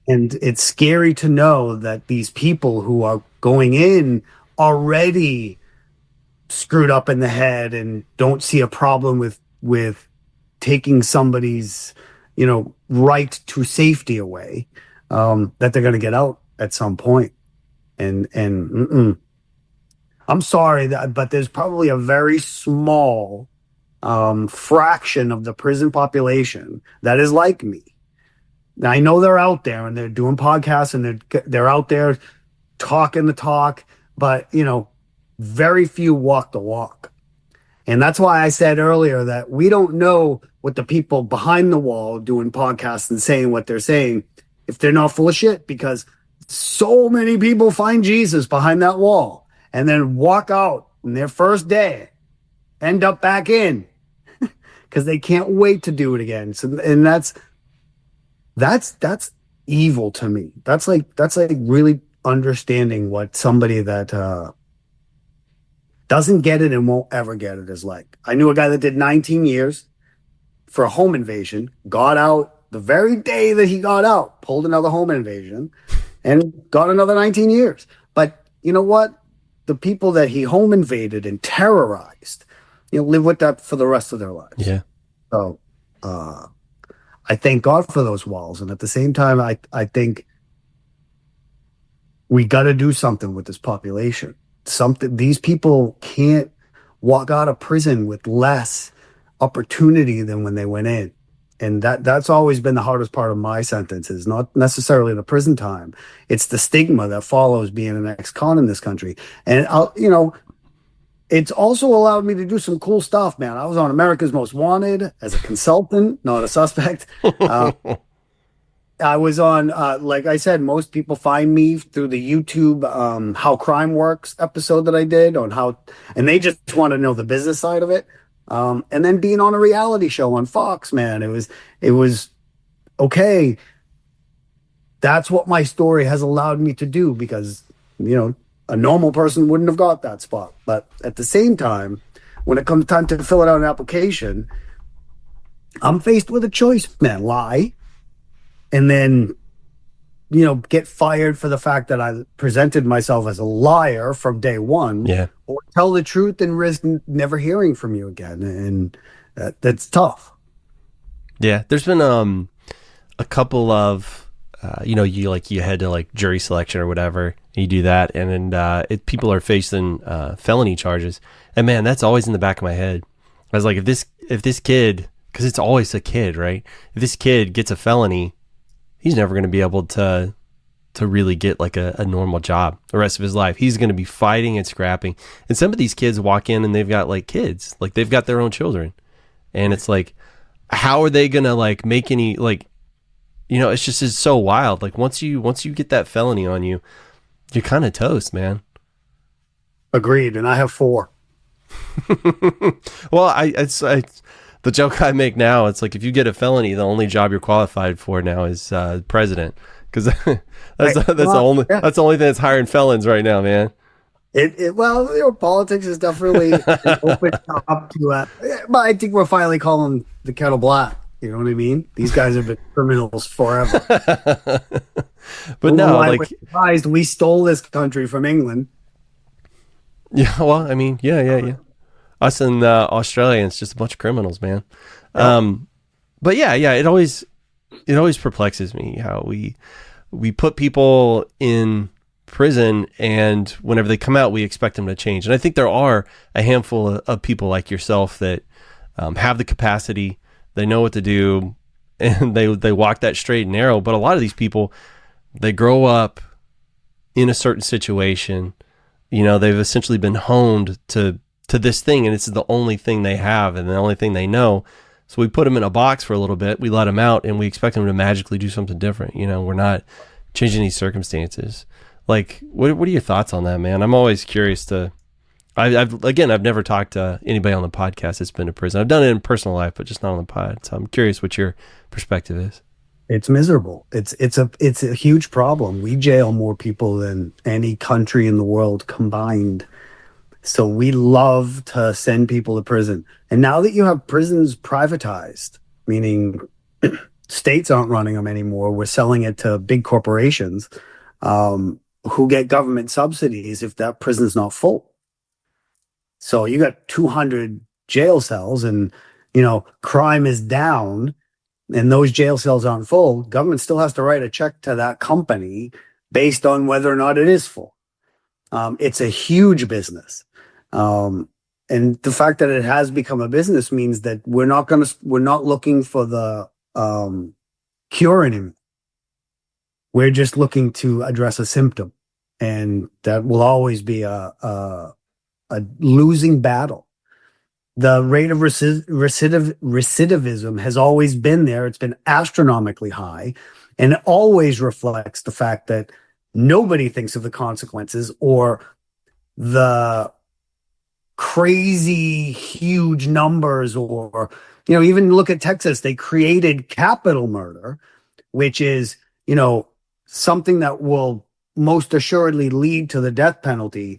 And it's scary to know that these people who are going in already screwed up in the head and don't see a problem with taking somebody's, right to safety away, that they're going to get out at some point. And I'm sorry but there's probably a very small fraction of the prison population that is like me. Now, I know they're out there and they're doing podcasts and they're out there talking the talk, but very few walk the walk. And that's why I said earlier that we don't know what the people behind the wall doing podcasts and saying what they're saying, if they're not full of shit, because so many people find Jesus behind that wall and then walk out on their first day, end up back in because they can't wait to do it again. So, and that's evil to me. That's like really understanding what somebody that doesn't get it and won't ever get it is like. I knew a guy that did 19 years for a home invasion, got out the very day that he got out, pulled another home invasion, and got another 19 years. But you know what? The people that he home invaded and terrorized, live with that for the rest of their lives. Yeah. So, I thank God for those walls. And at the same time, I think we got to do something with this population. These people can't walk out of prison with less opportunity than when they went in. And that's always been the hardest part of my sentences, not necessarily the prison time. It's the stigma that follows being an ex-con in this country. And it's also allowed me to do some cool stuff, man. I was on America's Most Wanted as a consultant, not a suspect. I was on, like I said, most people find me through the YouTube How Crime Works episode that I did on and they just want to know the business side of it. And then being on a reality show on Fox, man, it was okay. That's what my story has allowed me to do because, a normal person wouldn't have got that spot. But at the same time, when it comes time to fill out an application, I'm faced with a choice, man. Lie. And then, get fired for the fact that I presented myself as a liar from day one. Yeah. Or tell the truth and risk never hearing from you again. And that's tough. Yeah. There's been a couple of, you head to like jury selection or whatever. And you do that. And then people are facing felony charges. And man, that's always in the back of my head. I was like, if this kid, because it's always a kid, right? If this kid gets a felony, he's never going to be able to to really get like a normal job the rest of his life. He's going to be fighting and scrapping. And some of these kids walk in and they've got like kids, like they've got their own children. And it's like, how are they going to like make any, like, you know, it's so wild. Like once you get that felony on you, you're kind of toast, man. Agreed. And I have 4. Well, the joke I make now, it's like if you get a felony, the only job you're qualified for now is president, because that's the only thing that's hiring felons right now, man. Well, you know, politics is definitely open up to. But I think we're finally calling the kettle black. You know what I mean? These guys have been criminals forever. But no, like, we're surprised we stole this country from England. Yeah, well, I mean, yeah. Us and Australians, just a bunch of criminals, man. Yeah. But yeah, it always perplexes me how we put people in prison, and whenever they come out, we expect them to change. And I think there are a handful of people like yourself that have the capacity, they know what to do, and they walk that straight and narrow. But a lot of these people, they grow up in a certain situation. You know, they've essentially been honed to this thing, and it's the only thing they have and the only thing they know. So we put them in a box for a little bit, we let them out, and we expect them to magically do something different. You know, we're not changing these circumstances. Like, what are your thoughts on that, man? I'm always curious to. I've never talked to anybody on the podcast that's been to prison. I've done it in personal life, but just not on the pod. So I'm curious what your perspective is. It's miserable. It's a huge problem. We jail more people than any country in the world combined. So we love to send people to prison. And now that you have prisons privatized, meaning states aren't running them anymore, we're selling it to big corporations who get government subsidies if that prison's not full. So you got 200 jail cells and, you know, crime is down and those jail cells aren't full. Government still has to write a check to that company based on whether or not it is full. It's a huge business. And the fact that it has become a business means that we're not looking for the cure anymore. We're just looking to address a symptom, and that will always be a losing battle. The rate of recidivism has always been there. It's been astronomically high, and it always reflects the fact that nobody thinks of the consequences or the crazy huge numbers, or, you know, even look at Texas. They created capital murder, which is, you know, something that will most assuredly lead to the death penalty,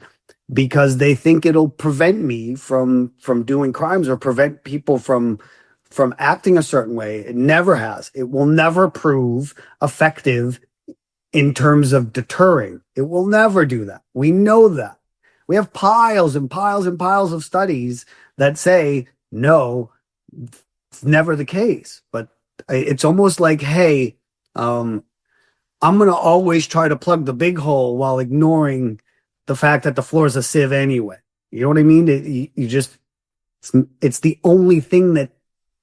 because they think it'll prevent me from doing crimes or prevent people from acting a certain way. It never has. It will never prove effective in terms of deterring. It will never do that. We know that. We have piles and piles and piles of studies that say, no, it's never the case. But it's almost like, hey, I'm going to always try to plug the big hole while ignoring the fact that the floor is a sieve anyway. You know what I mean? It's the only thing that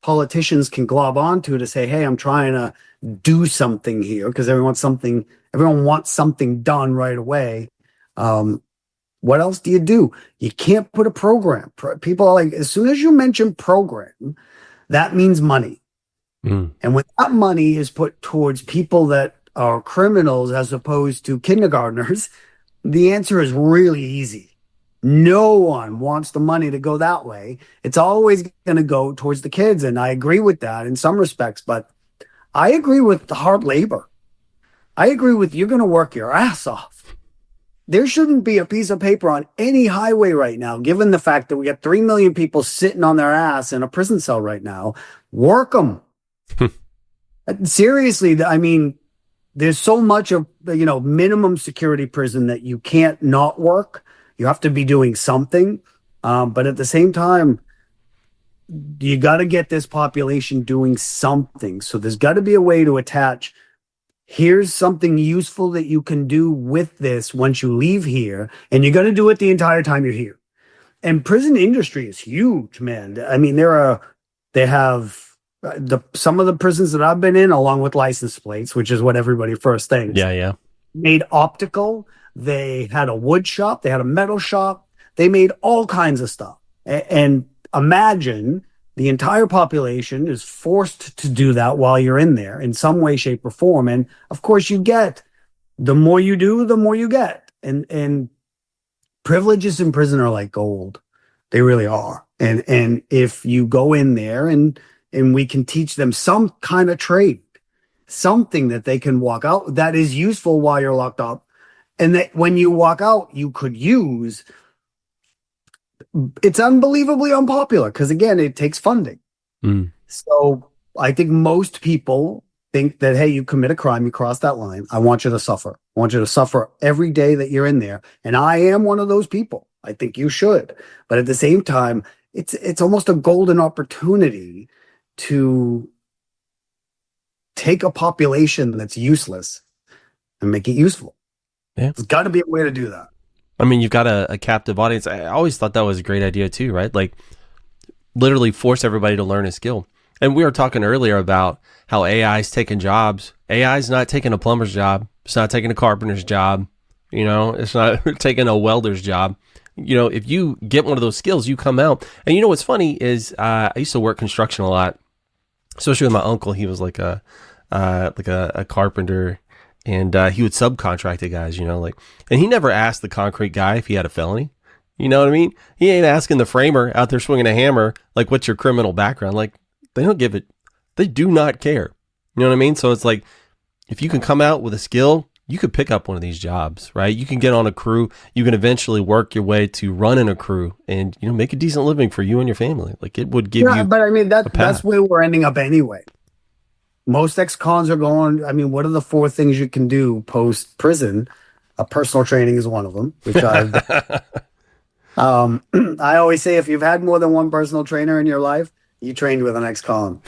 politicians can glob onto to say, hey, I'm trying to do something here, because everyone wants something done right away. What else do? You can't put a program. People are like, as soon as you mention program, that means money. And when that money is put towards people that are criminals as opposed to kindergartners, the answer is really easy. No one wants the money to go that way. It's always going to go towards the kids. And I agree with that in some respects, but I agree with the hard labor. I agree with, you're going to work your ass off. There shouldn't be a piece of paper on any highway right now, given the fact that we got 3 million people sitting on their ass in a prison cell right now. Work them. Seriously, I mean, there's so much of, you know, minimum security prison that you can't not work. You have to be doing something. But at the same time, you got to get this population doing something. So there's got to be a way to attach, here's something useful that you can do with this once you leave here. And you're going to do it the entire time you're here. And prison industry is huge, man. I mean, they have some of the prisons that I've been in, along with license plates, which is what everybody first thinks. Yeah. made optical. They had a wood shop. They had a metal shop. They made all kinds of stuff. And imagine the entire population is forced to do that while you're in there in some way, shape, or form. And of course, you get the more you do, the more you get. And privileges in prison are like gold. They really are. And if you go in there and we can teach them some kind of trade, something that they can walk out that is useful while you're locked up, and that when you walk out, you could use. It's unbelievably unpopular because again, it takes funding. Mm. So I think most people think that, hey, you commit a crime, you cross that line. I want you to suffer. I want you to suffer every day that you're in there. And I am one of those people. I think you should. But at the same time, it's almost a golden opportunity to take a population that's useless and make it useful. Yeah. There's got to be a way to do that. I mean, you've got a captive audience. I always thought that was a great idea too, right? Like literally force everybody to learn a skill. And we were talking earlier about how AI is taking jobs. AI is not taking a plumber's job. It's not taking a carpenter's job. You know, it's not taking a welder's job. You know, if you get one of those skills, you come out. And you know what's funny is I used to work construction a lot, especially with my uncle. He was like a carpenter, and he would subcontract to guys. You know, like, and he never asked the concrete guy if he had a felony. You know what I mean? He ain't asking the framer out there swinging a hammer, like, what's your criminal background? Like, they don't give it. They do not care. You know what I mean? So it's like, if you can come out with a skill, you could pick up one of these jobs, right? You can get on a crew. You can eventually work your way to running a crew and, you know, make a decent living for you and your family. Like, it would give you. But I mean, that's where we're ending up anyway. Most ex-cons are going, I mean, what are the 4 things you can do post-prison? Personal training is one of them, which I've I always say if you've had more than one personal trainer in your life, you trained with an ex-con.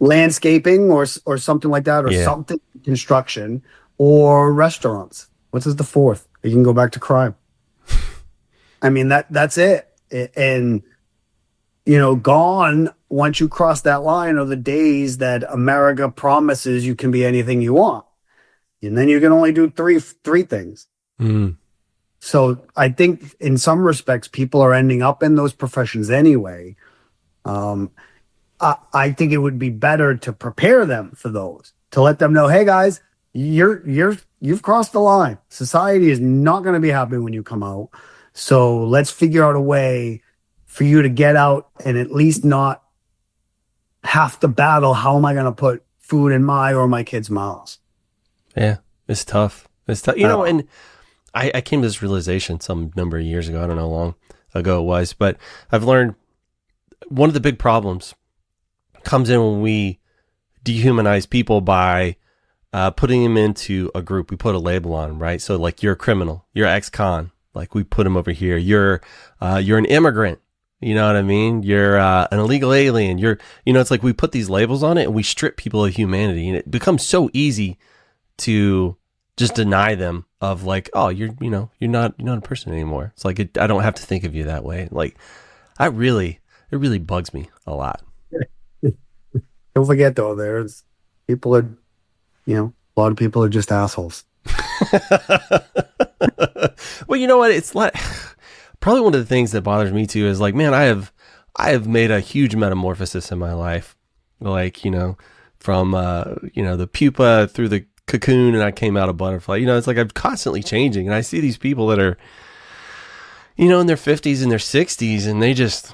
Landscaping or something like that, or something construction or restaurants. What is the 4th? You can go back to crime. I mean, that's it. And you know, gone once you cross that line are the days that America promises you can be anything you want. And then you can only do three things. Mm. So I think in some respects, people are ending up in those professions anyway. I think it would be better to prepare them for those, to let them know, hey guys, you've crossed the line. Society is not going to be happy when you come out. So let's figure out a way for you to get out and at least not have to battle. How am I going to put food in my or my kids' mouths? Yeah, it's tough. It's tough. You know, and I came to this realization some number of years ago. I don't know how long ago it was, but I've learned one of the big problems comes in when we dehumanize people by putting them into a group. We put a label on them, right? So like, you're a criminal, you're ex-con. Like, we put them over here. You're an immigrant. You know what I mean? You're an illegal alien. It's like we put these labels on it and we strip people of humanity, and it becomes so easy to just deny them of like, oh, you're not a person anymore. It's like, I don't have to think of you that way. Like, it really bugs me a lot. Don't forget though, there's people are, a lot of people are just assholes. Well, you know what? It's like, probably one of the things that bothers me too is like, man, I have made a huge metamorphosis in my life. Like, from, the pupa through the cocoon, and I came out a butterfly. It's like I'm constantly changing, and I see these people that are, in their 50s and their 60s, and they just,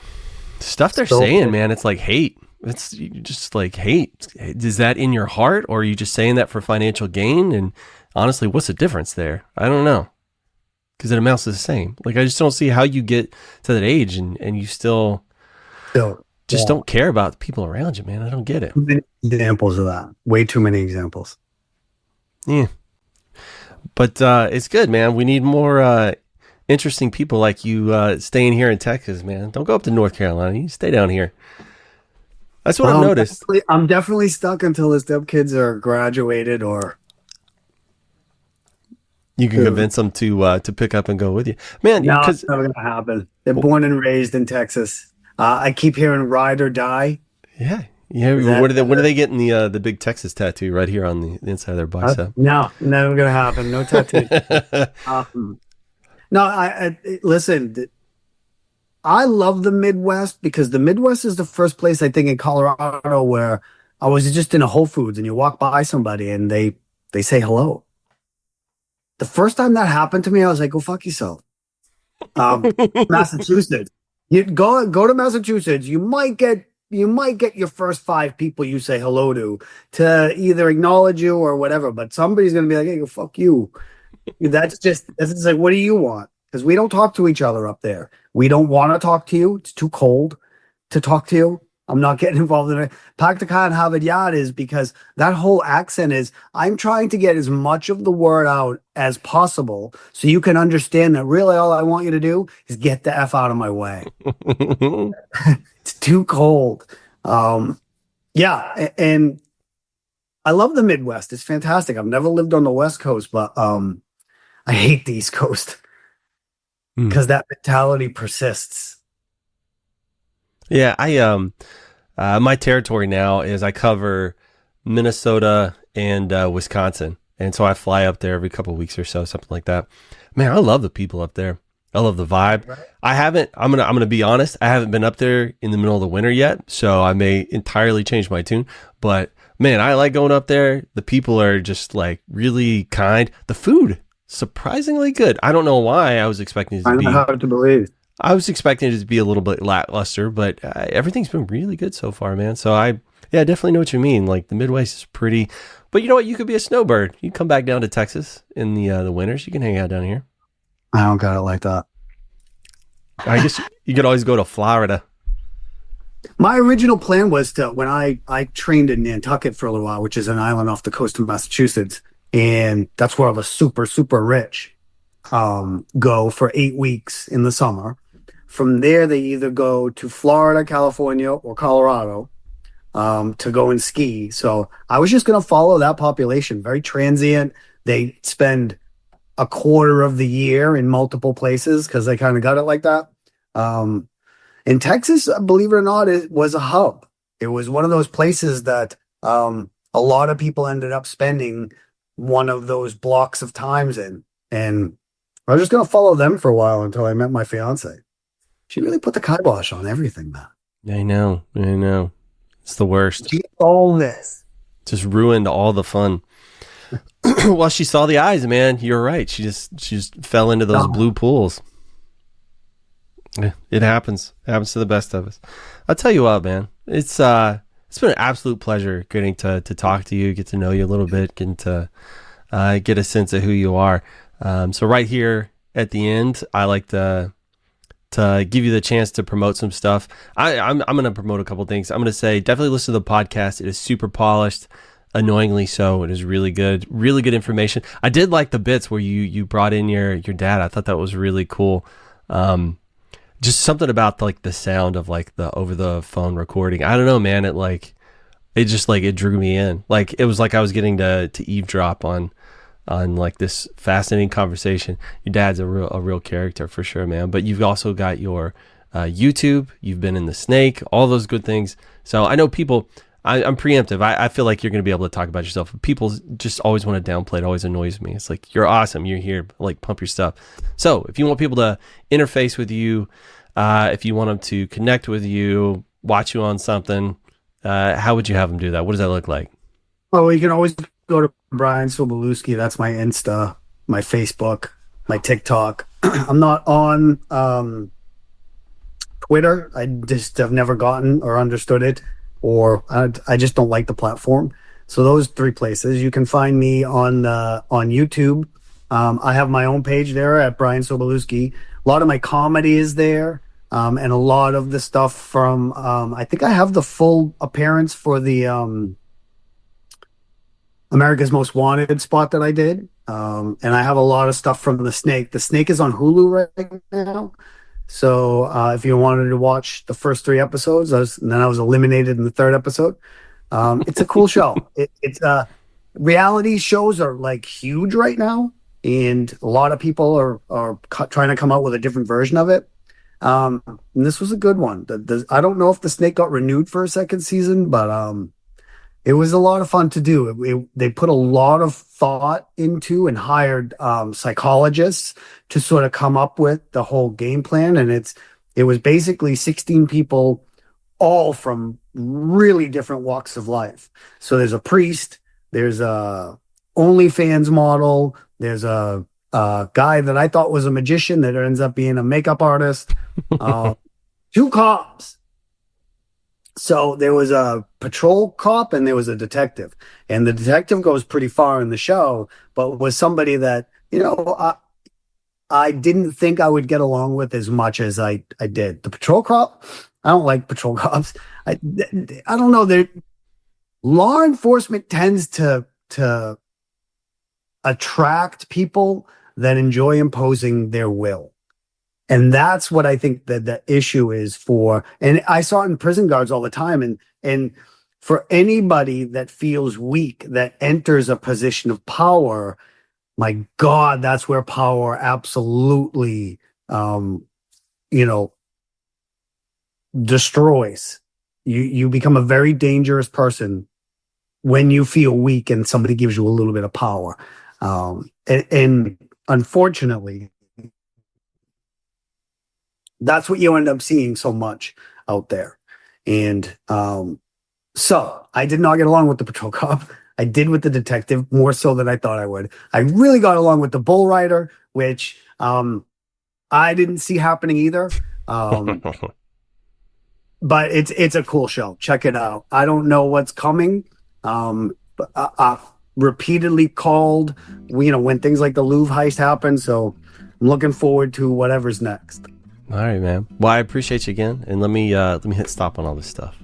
stuff they're saying, man, it's like hate. It's just like hate. Is that in your heart, or are you just saying that for financial gain? And honestly, what's the difference there? I don't know. Because it amounts to the same. Like, I just don't see how you get to that age and you still don't care about the people around you, man. I don't get it. Too many examples of that. Way too many examples. Yeah. But it's good, man. We need more interesting people like you staying here in Texas, man. Don't go up to North Carolina. You stay down here. That's what I've noticed. I'm definitely stuck until the stepkids are graduated, or you can convince them to pick up and go with you, man. No, it's never gonna happen. They're born and raised in Texas. I keep hearing ride or die. Yeah, Yeah, Is that when are they getting the big Texas tattoo right here on the inside of their bicep? no, never gonna happen. No tattoo. Um, no, listen. I love the Midwest because the Midwest is the first place I think in Colorado where I was just in a Whole Foods and you walk by somebody and they say hello. The first time that happened to me, I was like, "Go fuck yourself." Massachusetts. You go to Massachusetts. You might get your first five people you say hello to either acknowledge you or whatever. But somebody's gonna be like, "Hey, go fuck you." That's just like, what do you want? Because we don't talk to each other up there. We don't want to talk to you. It's too cold to talk to you. I'm not getting involved in it. Paktakan Havadyad is because that whole accent is I'm trying to get as much of the word out as possible so you can understand that really all I want you to do is get the F out of my way. It's too cold. Yeah, and I love the Midwest. It's fantastic. I've never lived on the West Coast, but I hate the East Coast because that mentality persists. Yeah, my territory now is I cover Minnesota and Wisconsin, and so I fly up there every couple of weeks or so, something like that. Man, I love the people up there. I love the vibe. Right. I'm gonna be honest. I haven't been up there in the middle of the winter yet, so I may entirely change my tune. But man, I like going up there. The people are just like really kind. The food surprisingly good. I don't know why I was expecting it to be. Hard to believe. I was expecting it to be a little bit lackluster, but everything's been really good so far, man. So I definitely know what you mean. Like the Midwest is pretty, but you know what? You could be a snowbird. You come back down to Texas in the winters. You can hang out down here. I don't got it like that. I guess you could always go to Florida. My original plan was to, when I trained in Nantucket for a little while, which is an island off the coast of Massachusetts, and that's where all the super, super rich go for 8 weeks in the summer. From there, they either go to Florida, California, or Colorado to go and ski. So I was just going to follow that population, very transient. They spend a quarter of the year in multiple places because they kind of got it like that. In Texas, believe it or not, it was a hub. It was one of those places that a lot of people ended up spending one of those blocks of times in. And I was just going to follow them for a while until I met my fiance. She really put the kibosh on everything, man. I know. It's the worst. All this. Just ruined all the fun. Well, she saw the eyes, man. You're right. She just fell into those blue pools. It happens. It happens to the best of us. I'll tell you what, man. It's been an absolute pleasure getting to talk to you, get to know you a little bit, getting to get a sense of who you are. So right here at the end, I like to give you the chance to promote some stuff. I'm going to promote a couple things. I'm going to say definitely listen to the podcast. It is super polished. Annoyingly so. It is really good information. I did like the bits where you brought in your dad. I thought that was really cool. Just something about like the sound of like the over the phone recording. I don't know, man. It drew me in. Like it was like I was getting to eavesdrop on like this fascinating conversation. Your dad's a real character for sure, man. But you've also got your YouTube. You've been in the Snake. All those good things. So I know people. I'm preemptive. I feel like you're going to be able to talk about yourself. People just always want to downplay. It always annoys me. It's like, you're awesome. You're here. Like, pump your stuff. So if you want people to interface with you, if you want them to connect with you, watch you on something, how would you have them do that? What does that look like? Well, you can always go to Bryan Sobolewski. That's my Insta, my Facebook, my TikTok. I'm not on Twitter. I just have never gotten or understood it. Or I just don't like the platform. So those 3 places. You can find me on YouTube. I have my own page there at Bryan Sobolewski. A lot of my comedy is there, and a lot of the stuff from. I think I have the full appearance for the America's Most Wanted spot that I did, and I have a lot of stuff from the Snake. The Snake is on Hulu right now. So if you wanted to watch the first 3 episodes, and then I was eliminated in the 3rd episode. It's a cool show. It's reality shows are like huge right now, and a lot of people are trying to come out with a different version of it. And this was a good one. I don't know if the Snake got renewed for a second season, but it was a lot of fun to do. They put a lot of thought into and hired psychologists to sort of come up with the whole game plan. And it was basically 16 people, all from really different walks of life. So there's a priest, there's a OnlyFans model, there's a guy that I thought was a magician that ends up being a makeup artist, two cops. So there was a patrol cop and there was a detective. And the detective goes pretty far in the show, but was somebody that, I didn't think I would get along with as much as I did. The patrol cop, I don't like patrol cops. I don't know. Law enforcement tends to attract people that enjoy imposing their will. And that's what I think that the issue is for. And I saw it in prison guards all the time. And for anybody that feels weak, that enters a position of power, my God, that's where power absolutely, destroys. You become a very dangerous person when you feel weak and somebody gives you a little bit of power. And unfortunately, that's what you end up seeing so much out there. And so I did not get along with the patrol cop. I did with the detective, more so than I thought I would. I really got along with the bull rider, which I didn't see happening either. But it's a cool show. Check it out. I don't know what's coming. But I repeatedly called, when things like the Louvre heist happen. So I'm looking forward to whatever's next. All right, man. Well, I appreciate you again, and let me hit stop on all this stuff.